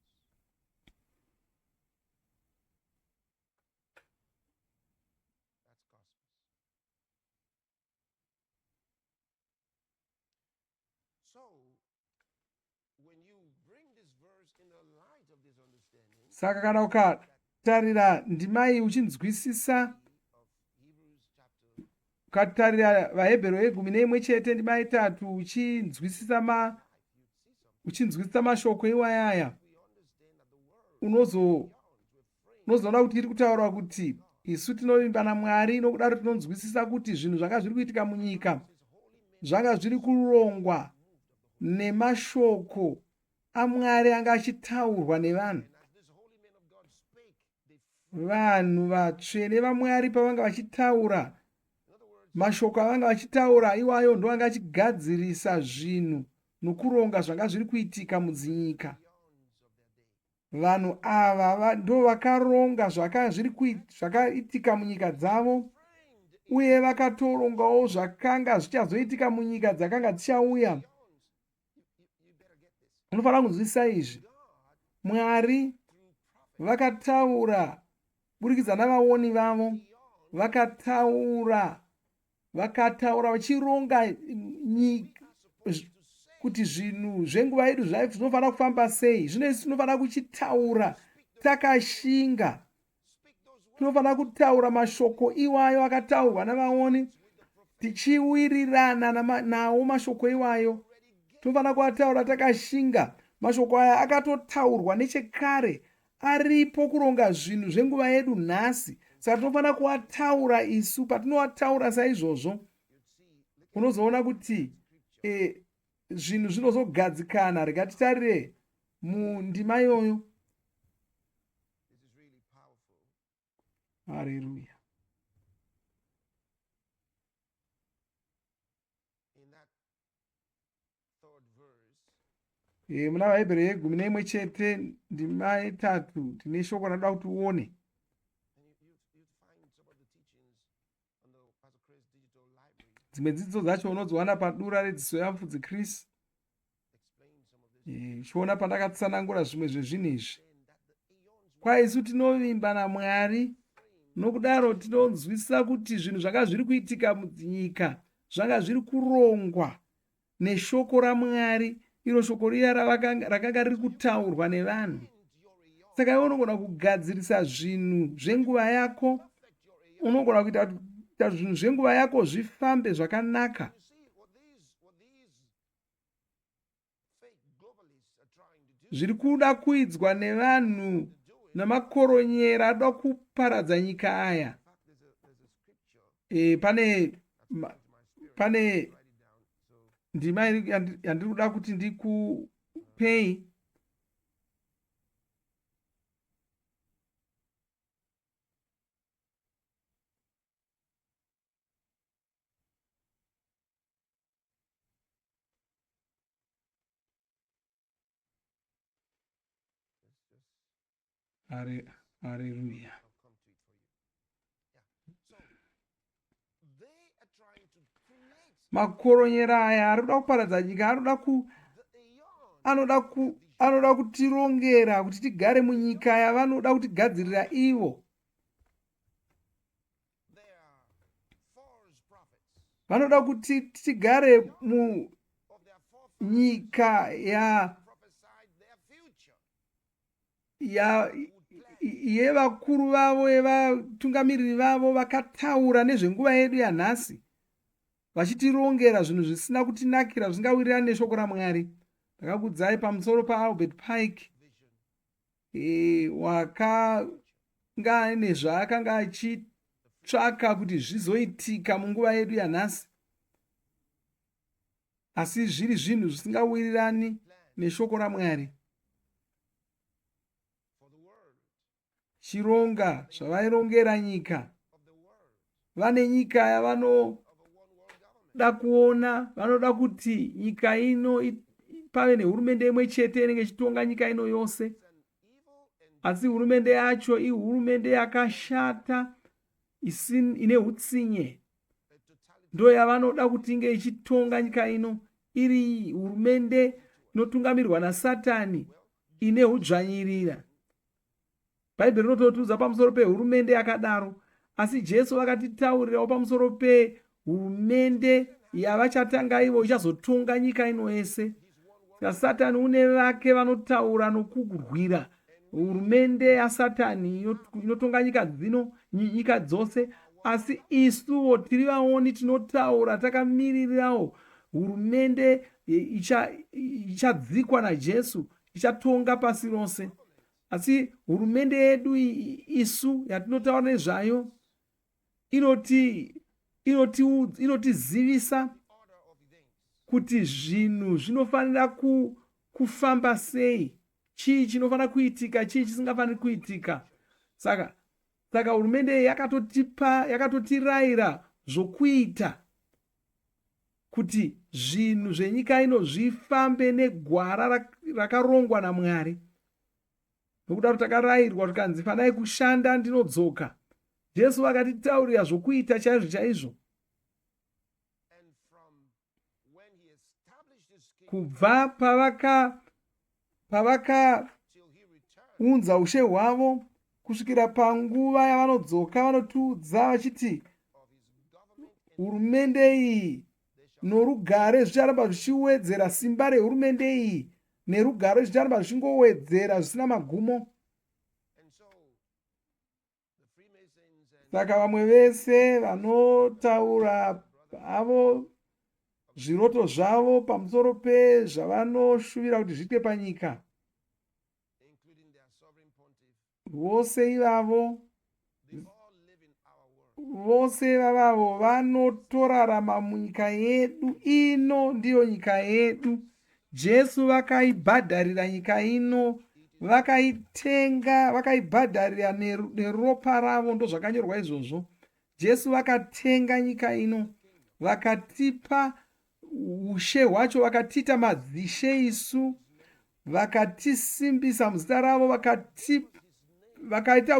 Speaker 2: That's cosmos. So, when you bring this verse in the light of this understanding
Speaker 1: Saka kana ukatarira ndima iyi uchinzwisisa,
Speaker 2: of Hebrews chapter
Speaker 1: ukatarira vaHebheru 11 chete ndima 3 uchinzwisisa mashoko iwayaya,
Speaker 2: we understand that the world
Speaker 1: unozoona kuti iri kutaura kuti isu tinovimba naMwari nokudaro tinonzwisisa kuti zvinhu zvanga zviri kuitika munyika zvanga zviri kurongwa nemashoko aMwari anga achitaurwa nevanhu.
Speaker 2: and as this holy man of God spake, they
Speaker 1: Vanhu vatsvene vaMwari pavanga vachitaura,
Speaker 2: in other words,
Speaker 1: mashoko avanga vachitaura iwayo ndo anga achigadzirisa zvinhu nokuronga zvanga zviri kuitika mudzinyika.
Speaker 2: eons of their day.
Speaker 1: Vanhu ava ndo vakaronga zvakaitika munyika dzavo, uye vakatorongawo zvakanga zvichazoitika munyika dzakanga dzichauya.
Speaker 2: You better get this.
Speaker 1: Unofanira kunzwisisa izvi.
Speaker 2: God,
Speaker 1: Mwari
Speaker 2: through prophets,
Speaker 1: vakataura burikidza navaoni vavo, vakataura vachironga kuti zvinhu zvenguva yedu zvinofanira kufamba sei. Zvino isi tinofanira kuchitaura takashinga. Tinofanira kutaura mashoko iwayo akataurwa navaoni, tichiwirirana nawo mashoko iwayo. Tinofanira kuataura takashinga. Mashoko aya akatotaurwa nechekare, aripo kuronga zvinhu zvenguva yedu nhasi. Saka tinofanira kuataura isu. Patinoataura saizvozvo, unozoona kuti zvinhu zvinozogadzikana. Rega titarire mundima iyoyo.
Speaker 2: this is really powerful.
Speaker 1: Haleluya.
Speaker 2: In that third verse,
Speaker 1: Muna vaHebheru 11 chete ndima 3 tine shoko ranoda kuti uone.
Speaker 2: and you'd find some of the teachings on the Pastor Chris Digital Library
Speaker 1: Dzimwe dzidzo dzacho unodziwana padura redziso yamufudzi Chris.
Speaker 2: explain some of this.
Speaker 1: Uchiona pandakatsanangura zvimwe zvezvinhu izvi.
Speaker 2: Saying that the eons
Speaker 1: Kwa isu tinovimba naMwari, nokudaro tinonzwisisa kuti zvinhu zvanga zviri kuitika munyika zvanga zviri kurongwa neshoko raMwari, iro shoko riya rakanga riri kutaurwa nevanhu. Saka iwe unogona kugadzirisa zvinhu zvenguva yako, unogona kuita zvinhu zvenguva yako zvifambe zvakanaka.
Speaker 2: you see what these fake globalists are trying to do.
Speaker 1: Zviri kuda kuidzwa nevanhu namakoronyera adoda kuparadza nyika aya.
Speaker 2: In fact, there's a scripture
Speaker 1: Pane
Speaker 2: to my spirit.
Speaker 1: pane
Speaker 2: Write it down. So
Speaker 1: ndima yandiri kuda kuti ndikupei haleluya.
Speaker 2: I'll come to it for you. Yeah. So they are trying to create
Speaker 1: makoronyera aya ari kuda kuparadza nyika, anoda kutirongera kuti tigare munyika yavanoda kutigadzirira ivo.
Speaker 2: They are false prophets
Speaker 1: Vanoda kuti tigare
Speaker 2: of their forefathers
Speaker 1: munyika
Speaker 2: prophesied their future.
Speaker 1: yevakuru vavo, yevatungamiriri vavo vakataura nezvenguva yedu yanhasi, vachitirongera zvinhu zvisina kutinakira, zvisingawirirani neshoko raMwari. Ndakakudzai pamusoro paAlbert Pike, wakanga ane zvaakanga achitsvaka kuti zvizoitika munguva yedu yanhasi, asi zviri zvinhu zvisingawirirani neshoko raMwari.
Speaker 2: For the world
Speaker 1: Chironga zvavairongera nyika,
Speaker 2: of the world
Speaker 1: vane nyika yavanoda
Speaker 2: of a one world government.
Speaker 1: kuona, vanoda kuti nyika ino pave nehurumende imwe chete inenge ichitonga nyika ino yose.
Speaker 2: It's an evil and
Speaker 1: Asi hurumende yacho ihurumende yakashata, ine hutsinye.
Speaker 2: a totality.
Speaker 1: Ndo yavanoda kuti inge ichitonga nyika ino, iri hurumende inotungamirwa naSatani, ine hudzvanyirira. Bhaibheri rinototiudza pamusoro pehurumende yakadaro, asi Jesu vakatitaurirawo pamusoro pehurumende yavachatanga ivo ichazotonga nyika ino yese. Satani une vake vanotaura nokurwira hurumende yaSatani inotonga nyika dzose, asi isuwo tiri vaoni tinotaura takamirirawo hurumende ichadzikwa naJesu, ichatonga pasi rose. Asi hurumende yedu isu yatinotaura nezvayo inotizivisa
Speaker 2: Order of events.
Speaker 1: kuti zvinhu zvinofanira kufamba sei, chii chinofanira kuitika, chii chisingafaniri kuitika. Saka hurumende yakatotirayira zvokuita kuti zvinhu zvenyika ino zvifambe negwara rakarongwa naMwari. Nokuda kuti takarayirwa tukanzi fanai kushanda ndinodzoka. Jesu vakatitaurira zvokuita chaizvo chaizvo.
Speaker 2: And from when he established his kingdom
Speaker 1: Kubva pavakaunza
Speaker 2: till he returned
Speaker 1: ushe hwavo kusvikira panguva yavanodzoka, vanotiudza vachiti
Speaker 2: of his government,
Speaker 1: hurumende iyi norugare zvicharamba zvichiwedzera. Simba rehurumende iyi nerugare zvicharamba zvichingowedzera zvisina magumo.
Speaker 2: and so the Freemasons and
Speaker 1: Saka vamwe vese vanotaura havo zviroto zvavo pamusoro pezvavanoshuvira kuti zviitwe panyika,
Speaker 2: including their sovereign pontiff,
Speaker 1: vose ivavo,
Speaker 2: they all live in our world.
Speaker 1: vose vavavo vanotorarama munyika yedu. Ino ndiyo nyika yedu. Jesu vakaibhadharira nyika ino, vakaitenga, vakaibhadharira neropa ravo. Ndo zvakanyorwa izvozvo. Jesu vakatenga nyika ino, vakatipa ushe hwacho, vakatiita madzishe isu, vakatisimbisa muzita ravo, vakaita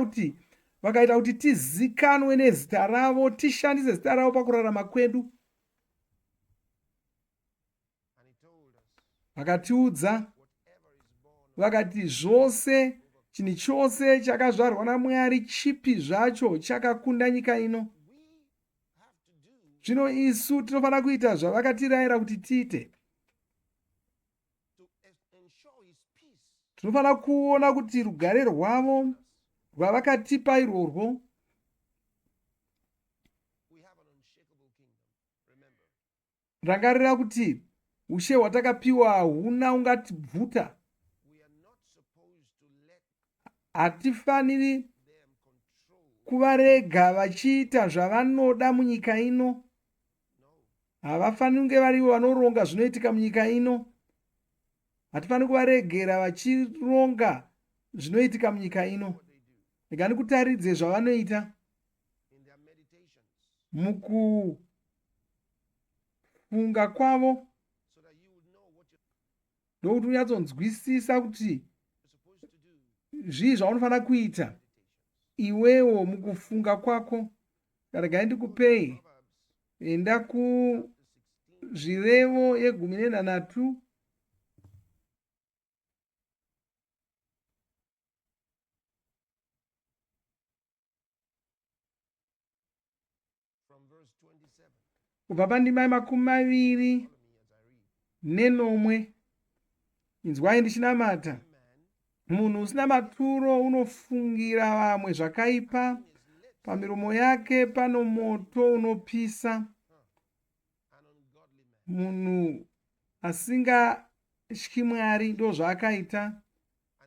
Speaker 1: kuti tizikanwe nezita ravo, tishandise zita ravo pakurarama kwedu.
Speaker 2: And he told us,
Speaker 1: Vakatiudza
Speaker 2: whatever is born of
Speaker 1: vakati zvose, chinhu chose chakazvarwa naMwari, chipi zvacho chakakunda nyika ino.
Speaker 2: we have to do
Speaker 1: Zvino isu tinofanira kuita zvavakatirayira kuti tiite.
Speaker 2: to ensure his peace.
Speaker 1: Tinofanira kuona kuti rugare rwavo rwavakatipa irworwo,
Speaker 2: We have an unshakable kingdom. Remember,
Speaker 1: rangarira kuti ushe hwatakapiwa huna ungatibvuta.
Speaker 2: we are not supposed to let
Speaker 1: Hatifaniri
Speaker 2: them control.
Speaker 1: kuvarega vachiita zvavanoda munyika ino.
Speaker 2: No,
Speaker 1: havafaniri kunge varivo vanoronga zvinoitika munyika ino. Hatifaniri kuvaregera vachironga zvinoitika munyika ino.
Speaker 2: what they do
Speaker 1: Rega ndikutaridze zvavanoita
Speaker 2: in their meditations
Speaker 1: mukufunga kwavo,
Speaker 2: so that you would know what you're
Speaker 1: ndokuti unyatsonzwisisa kuti
Speaker 2: supposed to do.
Speaker 1: zvii zvaunofanira kuita
Speaker 2: Meditations.
Speaker 1: iwewo mukufunga kwako. Regai ndikupei,
Speaker 2: Proverbs
Speaker 1: enda
Speaker 2: chapter 16
Speaker 1: kuzvirevo ye13
Speaker 2: from verse 27.
Speaker 1: kubva pandima ye20
Speaker 2: Follow me as I read.
Speaker 1: nenomwe. Inzwai ndichinamata.
Speaker 2: Man
Speaker 1: Munhu usina maturo unofungira vamwe zvakaipa,
Speaker 2: in his lips
Speaker 1: pamiromo yake pano moto unopisa.
Speaker 2: an ungodly man,
Speaker 1: Munhu asingatyi Mwari ndo zvaakaita,
Speaker 2: and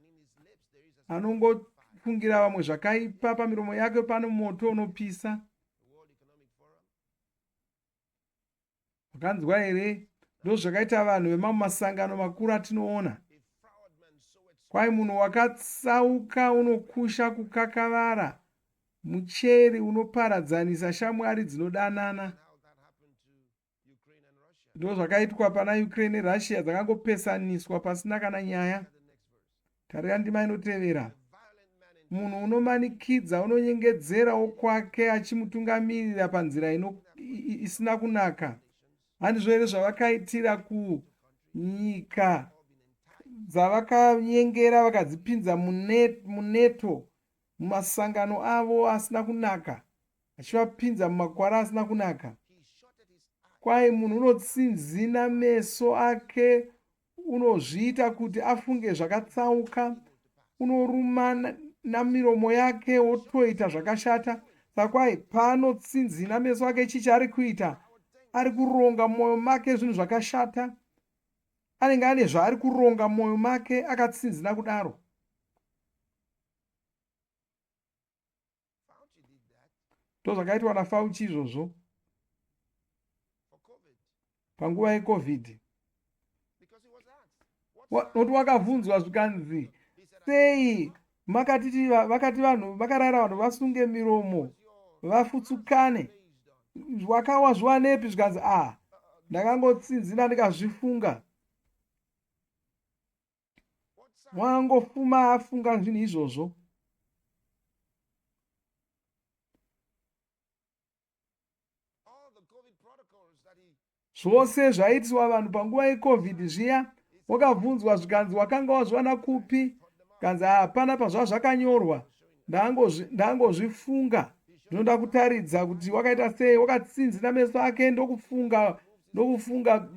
Speaker 2: in his lips there is a
Speaker 1: anongofungira vamwe zvakaipa, pamiromo yake pano moto unopisa.
Speaker 2: the World Economic Forum.
Speaker 1: Wakanzwa here? Ndo zvakaita vanhu vemamasangano makuru atinoona.
Speaker 2: A froward man soweth
Speaker 1: Kwai munhu wakatsauka unokusha kukakavara, mucheri unoparadzanisa shamwari dzinodanana.
Speaker 2: how that happened to Ukraine and Russia.
Speaker 1: Ndo zvakaitwa pana Ukraine neRussia, dzakangopesaniswa pasina kana nyaya.
Speaker 2: Look at the next verse.
Speaker 1: Tarira ndima inotevera.
Speaker 2: The violent man in
Speaker 1: Munhu unomanikidza unonyengedzerawo kwake achimutungamirira panzira isina kunaka.
Speaker 2: nations
Speaker 1: Handizvo here zvavakaitira kunyika
Speaker 2: all been enticed
Speaker 1: dzavakanyengera vakadzipinza muneto, mumasangano avo asina kunaka, achivapinza mumakwara asina kunaka.
Speaker 2: he shutted his eyes
Speaker 1: Kwai munhu unotsinzina meso ake, unozviita kuti afunge zvakatsauka, unoruma namiromo yake wotoita zvakashata. Saka kwai paanotsinzina meso ake chichi ari kuita, ari kuronga mwoyo make zvinhu zvakashata. Anenge ane zvaari kuronga mwoyo make akatsinzina kudaro.
Speaker 2: Fauci did that
Speaker 1: Ndozvakaitwa naFauci izvozvo
Speaker 2: for COVID
Speaker 1: panguva yeCovid.
Speaker 2: because he was asked what
Speaker 1: Nokuti wakabvunzwa zvikanzi,
Speaker 2: he said
Speaker 1: sei vakati vanhu vakarayira vanhu vasunge miromo vafutsukane,
Speaker 2: based on
Speaker 1: wakawa zviwanepi? Zvikanzi ndakangotsinzina ndikazvifunga.
Speaker 2: what
Speaker 1: Wangofuma afunga zvinhu izvozvo.
Speaker 2: all the COVID protocols that he
Speaker 1: Zvose zvaitiswa vanhu panguva yeCovid zviya, wakabvunzwa zvikanzi wakanga wazviwana kupi? Kanzi hapana pazva zvakanyorwa, ndangozvifunga. Ndinoda kutaridza kuti wakaita sei, wakatsinzina meso ake ndokufunga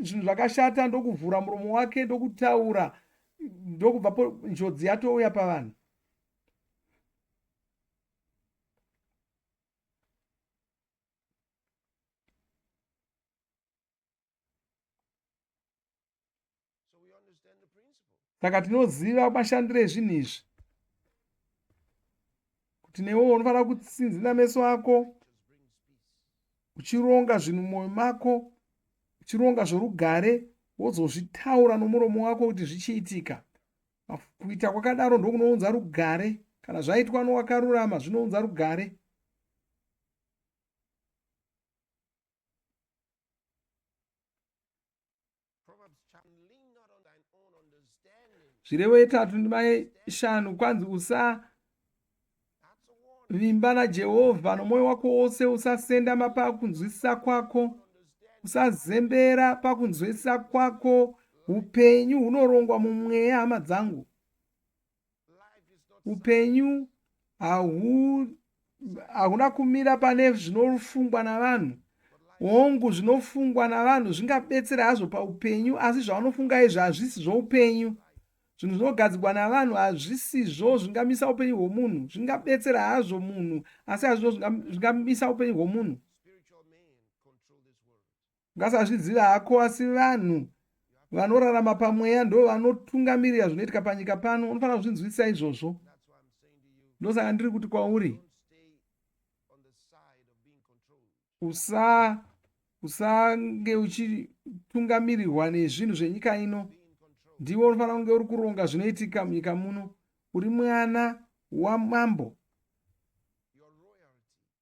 Speaker 1: zvinhu zvakashata, ndokuvhura muromo wake, ndokutaura, ndokubvapo njodzi yatouya pavanhu.
Speaker 2: so we understand the principle.
Speaker 1: Saka tinoziva mashandiro ezvinhu izvi, kuti newewo unofanira kutsinzina meso ako,
Speaker 2: Just brings peace.
Speaker 1: uchironga zvinhu mumwoyo mako, uchironga zvorugare, wozozvitaura nomuromo wako kuti zvichiitika. Kuita kwakadaro ndokunounza rugare. Kana zvaitwa nowakarurama zvinounza rugare.
Speaker 2: Proverbs chapter, lean not on thine own understanding.
Speaker 1: Zvirevo 3 ndima 5 kwanzi
Speaker 2: That's a warning.
Speaker 1: usavimba naJehovha nomwoyo wako wose, usasendama pakunzwisisa kwako,
Speaker 2: Understand
Speaker 1: usazembera pakunzwisisa kwako. Upenyu hunorongwa mumweya, hama dzangu.
Speaker 2: life is not
Speaker 1: Upenyu hahuna kumira pane zvinofungwa navanhu. Hongu, zvinofungwa navanhu zvingabetsera hazvo paupenyu, asi zvavanofunga izvi hazvisi zvoupenyu. Zvinhu zvinogadzirwa navanhu hazvisizvo zvingamisa upenyu hwomunhu. Zvingabetsera hazvo munhu, asi hazvizvo zvingamisa upenyu hwomunhu.
Speaker 2: spiritual men control this world.
Speaker 1: Ungasazviziva hako, asi vanhu vanorarama pamweya ndo vanotungamirira zvinoitika panyika pano. Unofanira kuzvinzwisisa izvozvo.
Speaker 2: That's why I'm saying to you,
Speaker 1: Ndosaka ndiri kuti kwauri,
Speaker 2: don't stay on the side of being controlled.
Speaker 1: usange uchitungamirirwa nezvinhu zvenyika ino. Ndiwo unofanira kunge uri kuronga zvinoitika munyika muno. Uri mwana wamambo,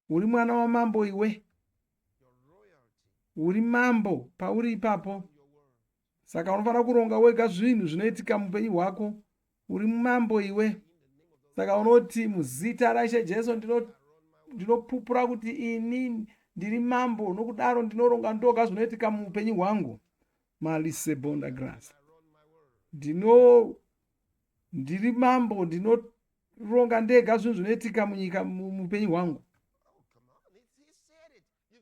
Speaker 1: uri mwana wamambo iwe, uri mambo pauri ipapo. Saka unofanira kuronga wega zvinhu zvinoitika muupenyu hwako. Uri mambo iwe. Saka unoti muzita raIshe Jesu ndinopupura kuti ini ndiri mambo, nokudaro ndinoronga ndoga zvinoitika muupenyu hwangu. Malisebonda grass. Ndiri mambo, ndinoronga ndega zvinhu zvinoitika munyika muupenyu hwangu.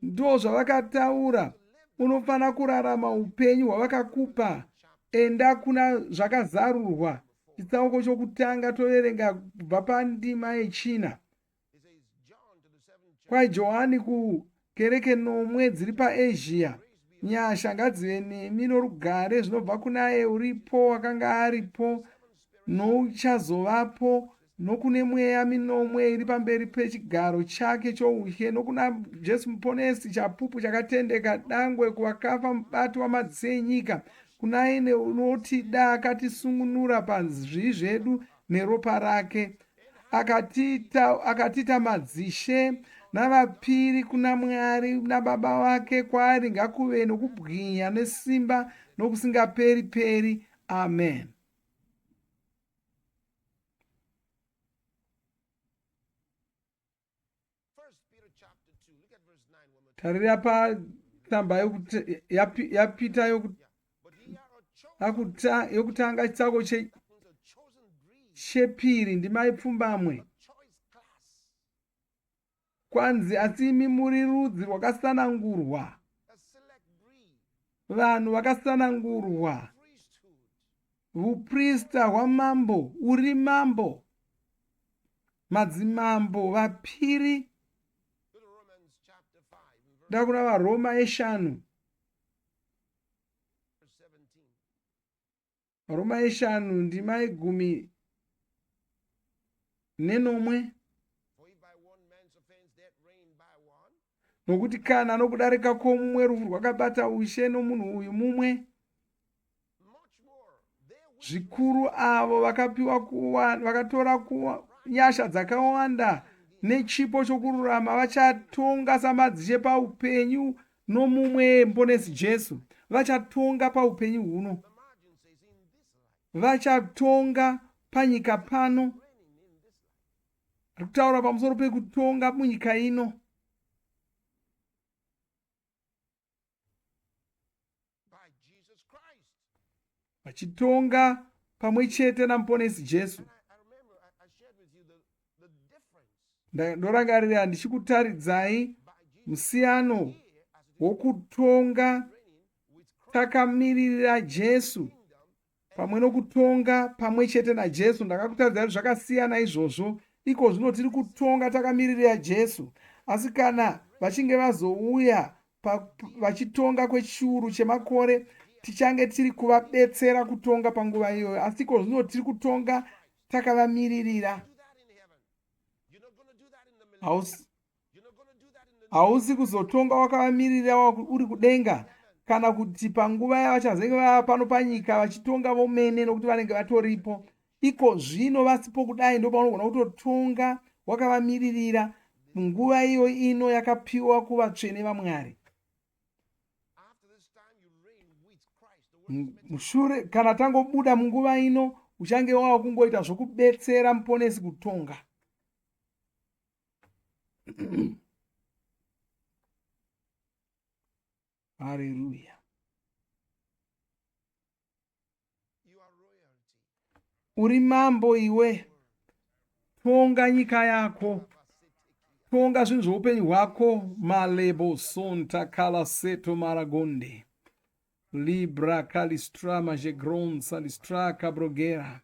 Speaker 1: Ndo zvavakataura. Unofanira kurarama upenyu hwavakakupa. Enda kuna zvakazarurwa. Chitsauko chokutanga toverenga kubva pandima yechina. kwaJohani kukereke nomwe dziri paAsia. Nyasha ngadzive nemi norugare zvinobva kunaye uripo, wakanga aripo, nouchazovapo, nokune mweya minomwe iri pamberi pechigaro chake choushe, nokuna Jesu muponesi, chapupu chakatendeka, dangwe kuvakafa, mubati wamadziso enyika, kunaye unotida akatisungunura pazvivi zvedu neropa rake, akatiita madzishe navapiri kuna Mwari naBaba wake. Kwaari ngakuve nokubwinya nesimba nokusingaperi peri. Amen. Tarira patsamba yapita yokutanga chitsauko chepiri ndima yepfumbamwe. Kwanzi asi imi muri rudzi rwakasanangurwa, vanhu vakasanangurwa, uprista hwamambo. Uri mambo, madzimambo vapiri. Ndakuna vaRoma 5. Roma 5 ndima 14. Nokuti kana nokudarika kwomumwe rufu rwakabata ushe nomunhu uyu mumwe, zvikuru avo vakatora nyasha dzakawanda nechipo chokururama vachatonga samadzishe paupenyu nomumwe muponesi Jesu. Vachatonga paupenyu huno, vachatonga panyika pano. Ari kutaura pamusoro pekutonga munyika ino. Vachitonga pamwe chete namuponesi Jesu. Ndorangarira ndichikutaridzai musiyano wokutonga takamirira Jesu pamwe nokutonga pamwe chete naJesu. Ndakakutaridzai kuti zvakasiyana izvozvo. Iko zvino tiri kutonga takamirira Jesu, asi kana vachinge vazouya vachitonga kwechiuru chemakore, tichange tiri kuvabetsera kutonga panguva iyoyo. Asi iko zvino tiri kutonga takavamiririra. Hausi kuzotonga wakavamirira uri kudenga, kana kuti panguva yavachazenge vava pano panyika vachitonga vomene nokuti vanenge vatoripo. Iko zvino vasipo kudai ndo paunogona kutotonga wakavamiririra munguva iyo ino yakapiwa kuvatsvene vaMwari. Mushure kana tangobuda munguva ino, uchange wava kungoita zvokubetsera muponesi kutonga. Haleluya. Uri mambo iwe. Tonga nyika yako, tonga zvinhu zveupenyu hwako. Malebo sonta kala seto maragonde libra kalistra majegron salistra cabrogera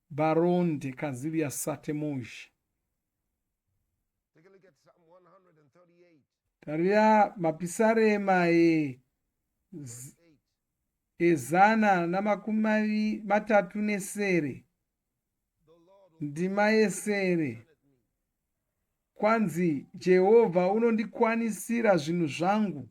Speaker 1: baronde kazilia satemoj. Tarira mapisarema ezana namakumi matatu nesere ndima yesere. Kwanzi Jehovha unondikwanisira zvinhu zvangu,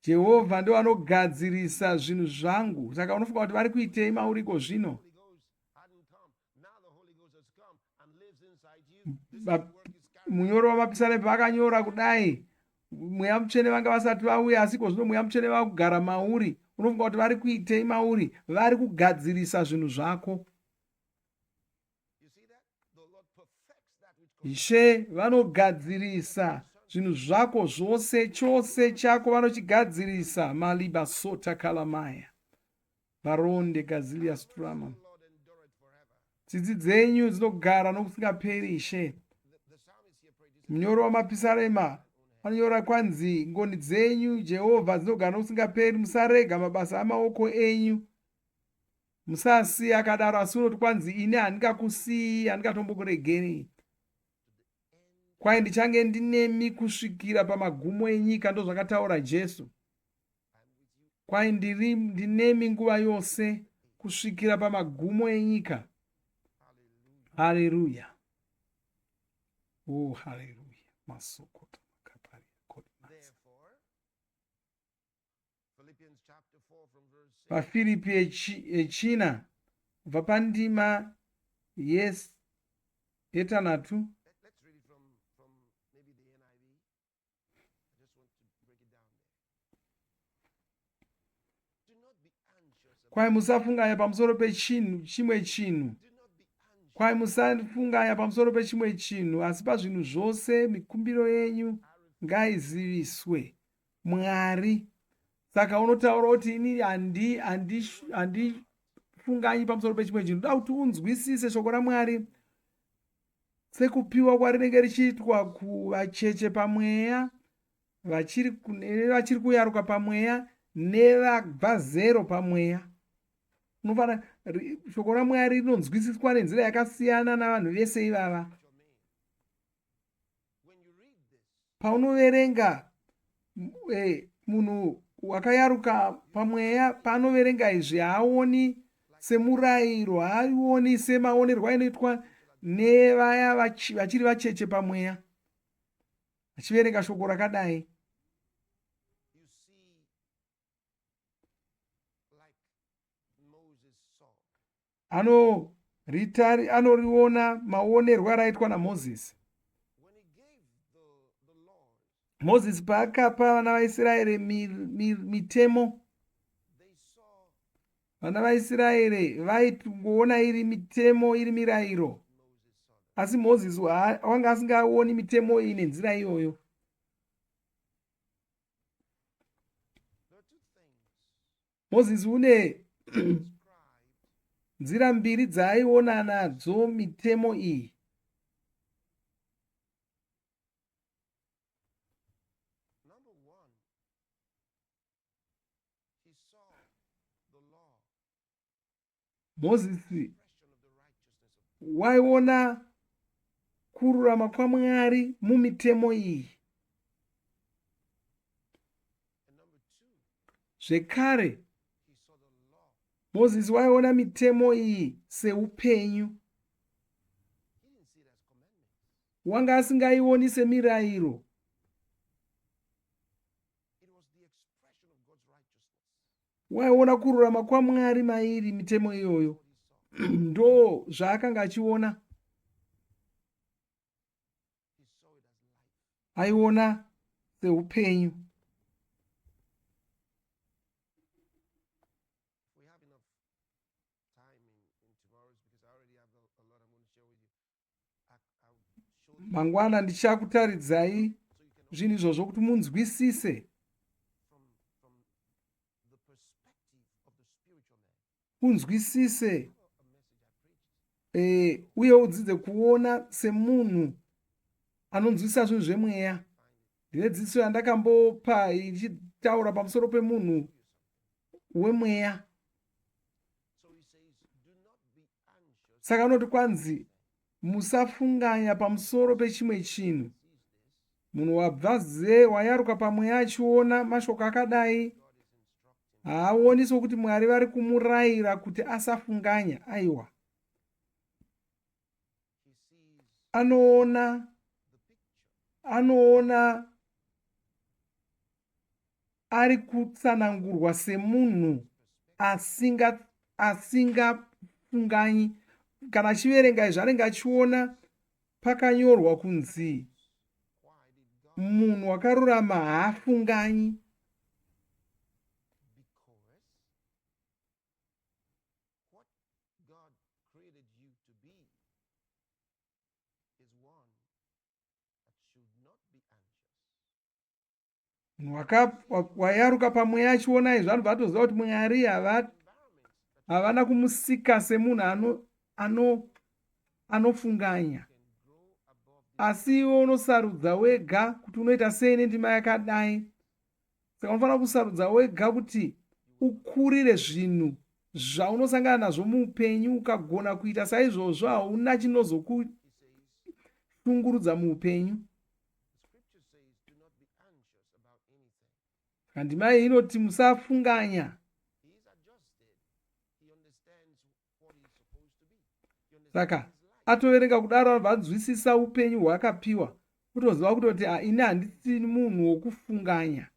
Speaker 1: Jehovha ndiye anogadzirisa zvinhu zvangu. Saka unofunga kuti vari kuitei mauriko zvino?
Speaker 2: Holy Ghost hadn't come. Now the Holy Ghost has come and lives inside you. This is the work is carried.
Speaker 1: Munyoro wamapisarema vakanyora kudai, mweya mutsvene vanga vasati vauya, asi zvino mweya mutsvene vakugara mauri. Unofunga kuti vari kuitei mauri? Vari kugadzirisa zvinhu zvako.
Speaker 2: You see that? The Lord perfects that which
Speaker 1: Ishe vanogadzirisa zvinhu zvako zvose, chose chako vanochigadzirisa. Maliba sota kalamaya. Varonde gazilia strama.
Speaker 2: the Lord endureth forever.
Speaker 1: Tsitsi dzenyu dzinogara nokusingaperi, Ishe.
Speaker 2: The psalmist here prayed, he said,
Speaker 1: Munyoro wamapisarema anonyora kwanzi, ngoni dzenyu Jehovha dzinogara nokusingaperi. Musarega mabasa amaoko enyu. Musasiya akadaro, asi unoti kwanzi, ini handingakusiyi, handingatombokuregeri. Kwai ndichange ndinemi kusvikira pamagumo enyika, ndo zvakataura Jesu. Kwai ndinemi nguva yose kusvikira pamagumo enyika. Haleluya. Oh, haleluya. Masokota makapari kodimasa.
Speaker 2: therefore, Philippians chapter 4 from verse 6.
Speaker 1: PaFilipi echina kubva pandima yetanhatu.
Speaker 2: Let's read it from maybe the NIV. I just want to break it down there. Do not be anxious about
Speaker 1: Kwai musafunganya pamusoro pechinhu chimwe chinhu.
Speaker 2: do not be anxious.
Speaker 1: Kwai musafunganya pamusoro pechimwe chinhu, asi pazvinhu zvose mikumbiro yenyu ngaiziviswe Mwari. Saka unotaura kuti ini handifunganyi pamusoro pechimwe chinhu. Ndoda kuti unzwisise shoko raMwari sekupiwa kwarinenge richiitwa kuvacheche pamweya, vachiri kuyaruka pamweya, nevabva zero pamweya. Unofanira shoko raMwari rinonzwisiswa nenzira yakasiyana navanhu vese ivava.
Speaker 2: When you read this,
Speaker 1: Paunoverenga munhu wakayaruka pamweya, paanoverenga izvi haaoni semurayiro, haaoni semaonerwo ainoitwa nevaya vachiri vacheche pamweya. Achiverenga shoko rakadai,
Speaker 2: you see, like Moses saw,
Speaker 1: anoriona maonerwo araitwa naMozisi.
Speaker 2: when he gave the laws,
Speaker 1: Mozisi paakapa vana vaIsraeri mitemo,
Speaker 2: they saw
Speaker 1: vana vaIsraeri vaitongoona iri mitemo, iri mirayiro.
Speaker 2: Moses saw them.
Speaker 1: Asi Mozisi wanga asingaoni mitemo iyi nenzira iyoyo.
Speaker 2: There are two things
Speaker 1: Mozisi une
Speaker 2: described.
Speaker 1: nzira mbiri dzaaiona nadzo mitemo iyi.
Speaker 2: Number one, he saw the law,
Speaker 1: Mozisi
Speaker 2: expression of the righteousness of God.
Speaker 1: waiona kururama kwaMwari mumitemo iyi.
Speaker 2: And number two,
Speaker 1: Zvekare
Speaker 2: he saw the law.
Speaker 1: Mozisi waiona mitemo iyi seupenyu.
Speaker 2: He didn't see it as commandments.
Speaker 1: Wanga asingaioni semirayiro.
Speaker 2: It was the expression of God's righteousness.
Speaker 1: Waiona kururama kwaMwari mairi mitemo iyoyo.
Speaker 2: What he saw.
Speaker 1: Ndo zvaakanga achiona.
Speaker 2: He saw it as life.
Speaker 1: Aiona seupenyu.
Speaker 2: If we have enough time in tomorrow's, because I already have a lot I'm going to share with you, I'll show you
Speaker 1: Mangwana ndichakutaridzai
Speaker 2: so you can
Speaker 1: zvinhu izvozvo kuti munzwisise,
Speaker 2: from the perspective of the spiritual man.
Speaker 1: unzwisise,
Speaker 2: A message I preached.
Speaker 1: uye udzidze kuona semunhu anonzwisisa zvinhu zvemweya. Ndine dzidziso yandakambopa ichitaura pamusoro pemunhu wemweya.
Speaker 2: So he says, do not be anxious.
Speaker 1: Saka anoti kwanzi musafunganya pamusoro pechimwe chinhu.
Speaker 2: Sees this,
Speaker 1: Munhu wayaruka pamweya achiona mashoko akadai,
Speaker 2: God is instructing.
Speaker 1: haaoni sokuti Mwari vari kumurayira kuti asafunganya. Aiwa,
Speaker 2: He sees
Speaker 1: anoona
Speaker 2: the picture.
Speaker 1: anoona ari kutsanangurwa semunhu asingafunganyi. Kana achiverenga izvi anenge achiona pakanyorwa kunzi munhu wakarurama haafunganyi.
Speaker 2: What God created you to be is one that should not be anxious.
Speaker 1: Munhu wayaruka pamweya achiona izvi anobva atoziva kuti Mwari havana kumusika semunhu anofunganya. Asi iwe unosarudza wega kuti unoita sei nendima yakadai. Saka unofanira kusarudza wega kuti ukurire zvinhu zvaunosangana nazvo muupenyu. Ukagona kuita saizvozvo hauna chinozokushungurudza muupenyu. Ndima iyi inoti musafunganya. Saka atoverenga kudaro anobva anzwisisa upenyu hwaakapiwa. Kutoziva kutoti ini handisi munhu wokufunganya.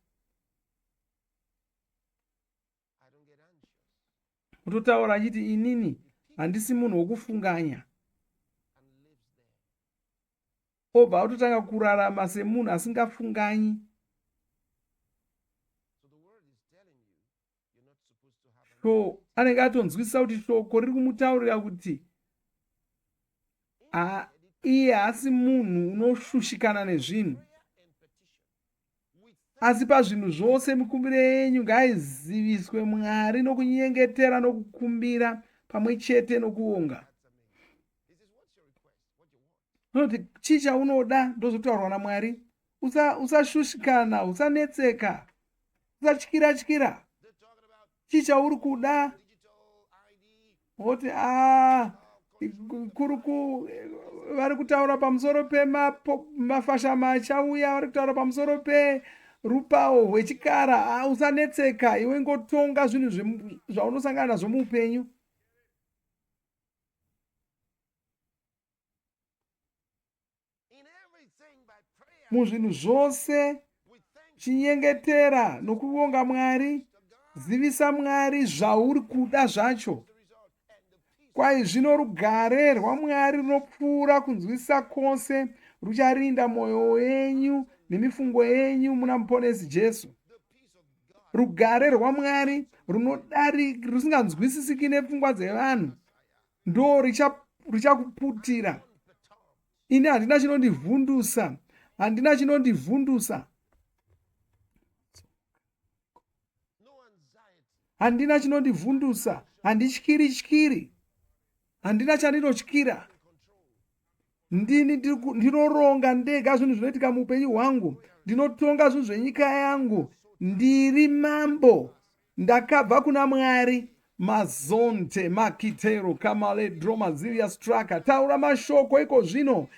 Speaker 1: Kutotaura achiti inini handisi munhu wokufunganya. Obva atotanga kurarama semunhu asingafunganyi. So anenge atonzwisisa kuti shoko riri kumutaurira kuti iye haasi munhu unoshushikana nezvinhu. Asi pazvinhu zvose mikumbiro yenyu ngaiziviswe Mwari nokunyengetera nokukumbira pamwe chete nokuonga. Noti chii chaunoda ndozotaurwa naMwari. Usashushikana, usanetseka, usatyira. Chii chauri kuda? Woti vari kutaura pamusoro pemafashama achauya, vari kutaura pamusoro perupawo hwechikara. Usanetseka, iwe ngotonga zvinhu zvaunosangana nazvo muupenyu. Muzvinhu zvose chinyengetera nokuvonga Mwari. Zivisa Mwari zvauri kuda zvacho. Kwai zvino rugare rwaMwari runopfuura kunzwisisa kwose rucharinda mwoyo yenyu nemifungo yenyu muna muponesi Jesu. Rugare rwaMwari rusinganzwisisiki nepfungwa dzevanhu ndo richakuputira. Ini handina chinondivhundusa. Handina chinondivhundusa. Handityiri. Handina chandinotyira. Ndinoronga ndega zvinhu zvinoitika muupenyu hwangu. Ndinotonga zvinhu zvenyika yangu. Ndiri mambo. Ndakabva kuna Mwari. Mazonte makitero kamaledro maziria straka. Taura mashoko iko zvino.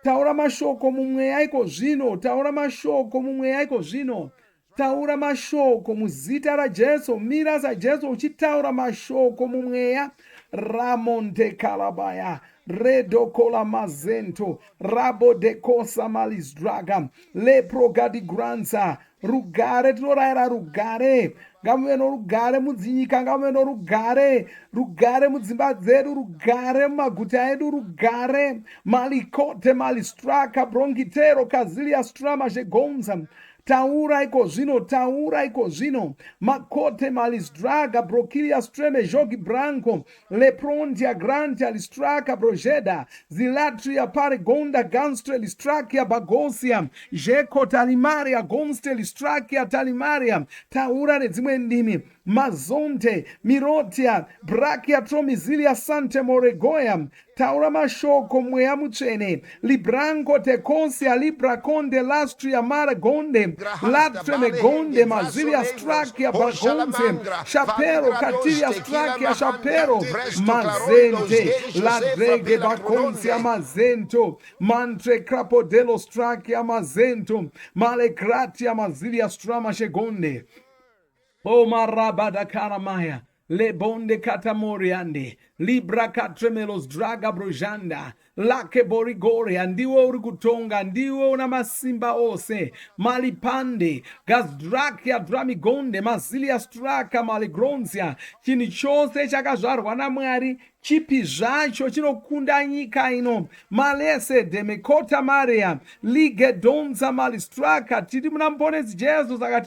Speaker 1: Taura mashoko mumweya iko zvino. Taura mashoko mumweya iko zvino. Taura mashoko muzita raJesu. Mira saJesu uchitaura mashoko mumweya. Ramonte kalabaya. Redokola mazento. Rabo de kosa malisdraga. Lepro gadigranza. Rugare tinorayira rugare. Ngamuve norugare mudzinyika. Ngamuve norugare mudzimba dzedu. Rugare mumaguta edu. Rugare malikote malistraka brongitero kazilia strama jegonza. Taura iko zvino. Makote malisdraga brokilia streme jogi branco. Leprontia grantia listraka brojeda. Zilatria paregonda ganstre listrakia bagosia. Jeko talimaria gonste listrakia talimaria. Taura nedzimwe ndimi. Mazonte, mirotia, brakia tromizilia sante moregoya. Taura mashoko mweya mutsvene. Libranco teconsia libra conde lastria mara gonde. Latreme gonde mazilia strakia bagonze. Chapero katilia strakia chapero. Mazente, ladrege baconsia mazento. Mantre crapodelo strakia mazento. Male gratia mazilia strama shegonde. O marabada karamaya. Le bonde katamoriande. libra katremelos draga brojanda lake borigoria, ndiwe uri kutonga, ndiwe una masimba ose, malipande gazdrakia dramigonde mazilia straka maligronzia. Chinhu chose chakazvarwa naMwari chipi zvacho chinokunda nyika ino. Malese demekota maria ligedonza malistraka. Tiri muna muponesi Jesu, saka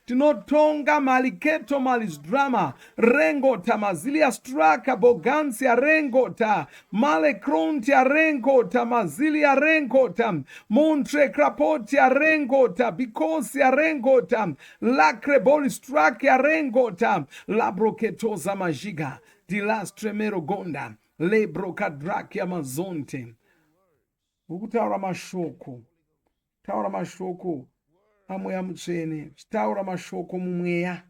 Speaker 1: tinotonga maliketo malizdrama rengota mazilia straka bogansia rengota malekrontia rengota mazilia rengota montre krapotia rengota bikosia rengota lakreboli strakia rengota labroketoza majiga dilastremero gonda lebrokadrakia mazonte. Ukutaura mashoko, taura mashoko amweya mutsvene, taura mashoko mumweya.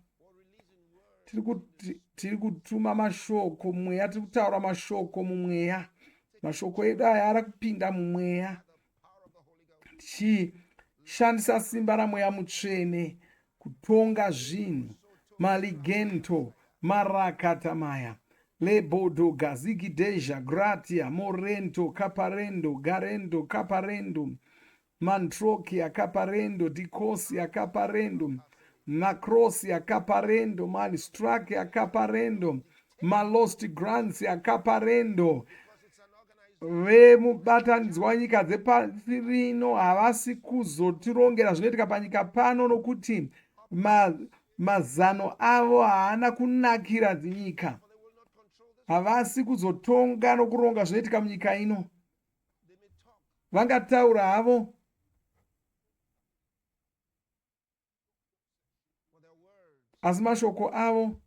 Speaker 1: Tiri kutuma mashoko mumweya, tiri kutaura mashoko mumweya. Mashoko edu aya ari kupinda mumweya, tichishandisa simba ramweya mutsvene kutonga zvinhu. Maligento marakatamaya lebodo gazigideja gratia morento caparendo garendo caparendo mantrokia caparendo dicosia caparendo macrosia caparendo malistrakia caparendo malosti gransia caparendo. Vemubatanidzwa wenyika dzepasi rino havasi kuzotirongera zvinoitika panyika pano, nokuti mazano avo haana kunakira dzinyika. Havasi kuzotonga nokuronga zvinoitika munyika ino. Vangataura havo, asi mashoko avo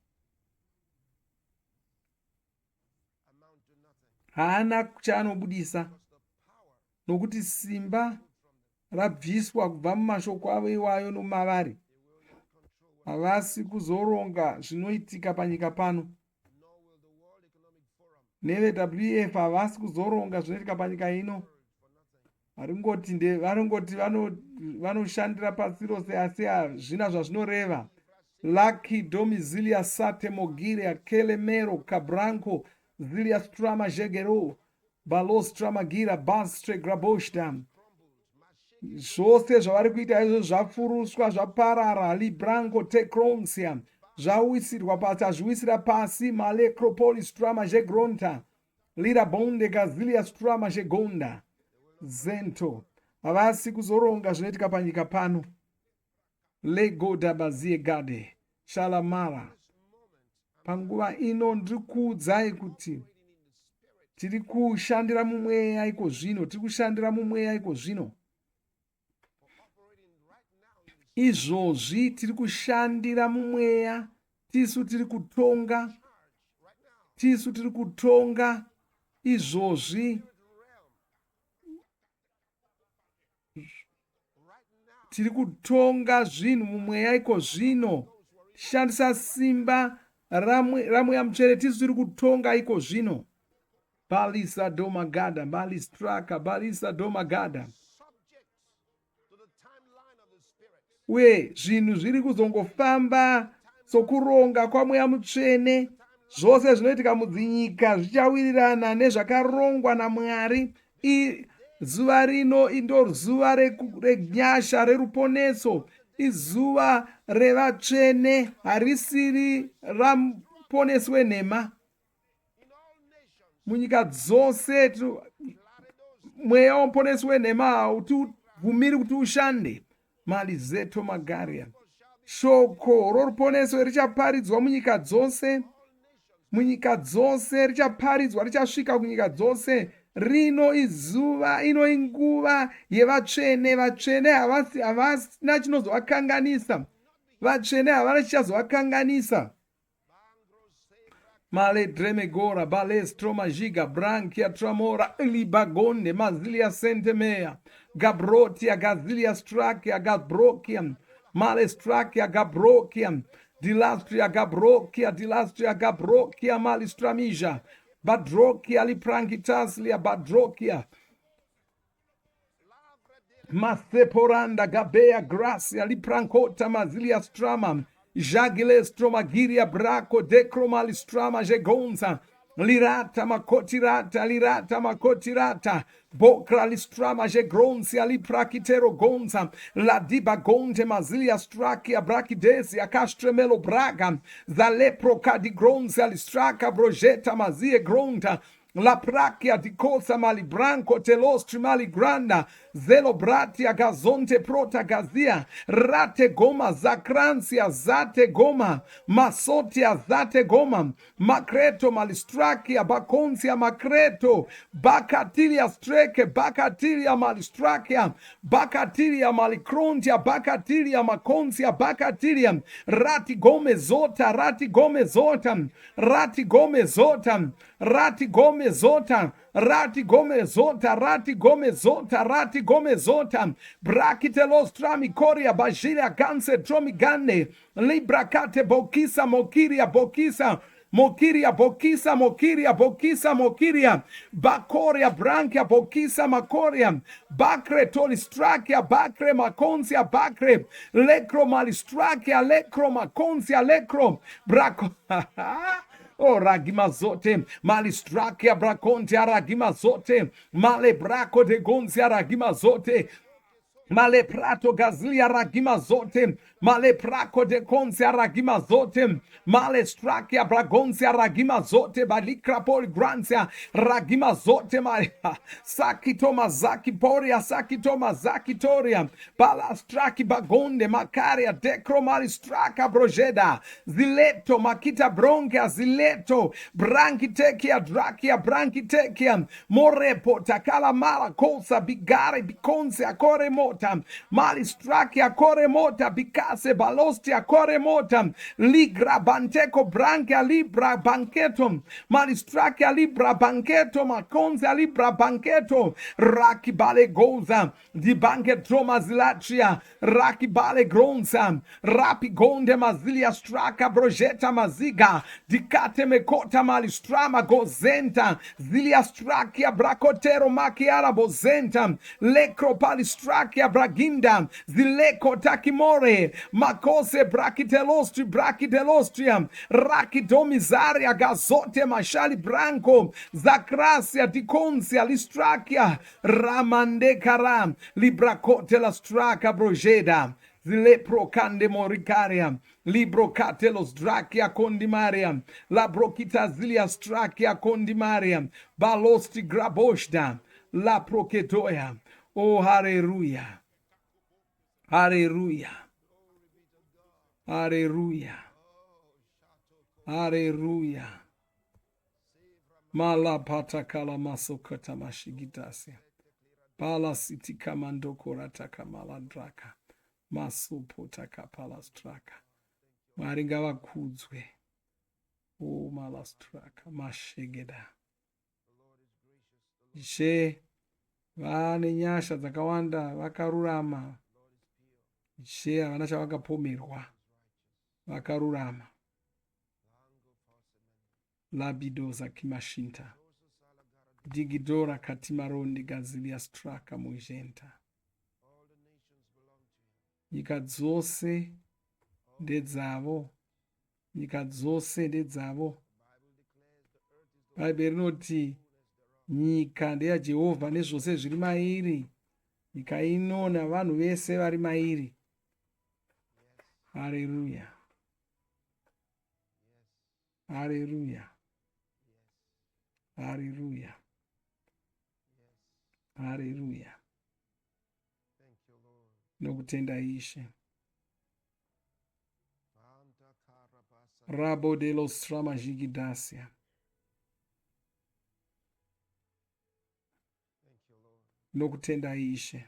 Speaker 1: haana chaanobudisa, nokuti simba rabviswa kubva mumashoko avo iwayo nomavari. Havasi kuzoronga zvinoitika panyika pano. NeWF havasi kuzoronga zvinoitika panyika ino. Varingoti vanoshandira pasi rose, asi hazvina zvazvinoreva. Laki domizilia sate mogire kelemero kabranco zilia strama jegero balos stramagira bastre graboshta. Zvose zvavari kuita izvo zvafuruswa, zvaparara. Libranco tekronsia zvawisirwa pasi, azviwisira pasi. Malekropoli strama jegronta lirabonde gazilia strama jegonda zento. Havasi kuzoronga zvinoitika panyika pano. Legoda bazie gade shalamara. Panguva ino ndiri kuudzai kuti tiri kushandira mumweya iko zvino, tiri kushandira mumweya iko zvino. Izvozvi tiri kushandira mumweya, tisu tiri kutonga, tisu tiri kutonga izvozvi. Tiri kutonga zvinhu mumweya iko zvino, tishandisa simba ramweya mutsvene, tisu tiri kutonga iko zvino. Balisa domagada balistraka balisa domagada. Uye zvinhu zviri kuzongofamba sokuronga kwamweya mutsvene. Zvose zvinoitika mudzinyika zvichawirirana nezvakarongwa naMwari. Zuva rino indoro zuva renyasha reruponeso, izuva revatsvene, harisiri ramuponesi wenhema. Munyika dzose mweya womuponesi wenhema hautibvumiri kuti ushande. Malizeto magaria. Shoko roruponeso richaparidzwa munyika dzose. Munyika dzose richaparidzwa, richasvika kunyika dzose. Rino izuva, ino inguva yevatsvene. Vatsvene havasina chinozovakanganisa. Vatsvene havana chichazovakanganisa. Male dremegora balestro majiga branchia tramora libagonde mazilia sentemea gabrotia gazilia strakia gabrokia male strakia gabrokia dilastria gabrokia malistramija badrokia liprangitaslia badrokia maseporanda gabea gracia liprankota mazilia strama Jagilestromagiria braco decromalistrama jegonza. Lirata makotirata, lirata makotirata. Bokralistrama jegronsia liprakitero gonza. La diba gonte mazilia strakia brakidesi akastremelo braga. Zalepro cadigronsia listraka brojeta mazie gronta. La prakia di cosa malibranco telostri maligranda, zelo bratia gazonte prota gazia, rate goma zacrancia zate goma, masotia zate goma, macreto malistrakia baconcia macreto, bacatilia streke, bacatilia malistrakia, bacatilia malicrontia, bacatilia maconcia, bacatilia, rati gome zota, rati gome zota, rati gome zota, rati gome zota, rati gome zota, rati gome zota, rati gome zota, brakitelos trami coria bajilia ganse tromigane, librakate bokisa mokiria bokisa, mokiria bokisa mokiria bokisa mokiria, bakoria brankia bokisa makoria, bakre tolistrakia bakre maconcia bakre, lecro malistrakia lecro maconcia lecro, brako Oh, ragimazote, malistrakia bracontia ragimazote, male braco de gonzia ragimazote, male prato gazlia ragimazote, male praco de conzia ragimazote, male strakia bragonzia ragimazote, balikra poligranzia ragimazote, maria, sakito mazaki poria, sakito mazaki toria, palastraki bagonde, macaria, decro malistraka brojeda, zileto, makita bronca, zileto, brankitekia, drakia, brankitekia, morepo, takala mala cosa, bigare, biconzia, core mota, malistrakia, core mota, bicase, balostia, core mota, ligra, banteco, branca, libra, banketum, malistrakia, libra, banketo, maconzia, libra, banketo, raki bale goza, di banketro mazilatria, raki bale gronza, rapi gonde mazilia straka, brojeta maziga, dicate mekota malistrama gozenta, zilia strakia bracotero machiara bozenta, lecro palistrakia braginda, zileco takimore, macose brachitelostri brachitelostria, rachidomizaria gazote mashali branco, zacrasia diconsia listrakia, ramande caram, libracote la straka brojeda, zilepro cande moricaria, libro catelos dracia condimaria, la brokita zilia stracia condimaria, balosti graboshda, la proketoya. Oh, hallelujah. Hallelujah. Hallelujah. Hallelujah. Mala patakala masokata mashigitasia. Pala sitika mandoko rataka maladraka. Masopotaka palastraka. Mwari ngavakudzwe. O malastraka mashegeda. Ishe vane nyasha dzakawanda vakarurama. Ishe havana chavakapomerwa. Vakarurama. Labidoza kimashinta. Digidora katimarondi gazilia straka mujenta. Nyika dzose ndedzavo. Nyika dzose ndedzavo. Bhaibheri rinoti nyika ndeyaJehovha nezvose zviri mairi. Nyika ino navanhu vese vari mairi. Haleluya. Haleluya. Haleluya. Haleluya. Nokutenda Ishe. Rabo de los Tramajigidasia. Nokutenda Ishe.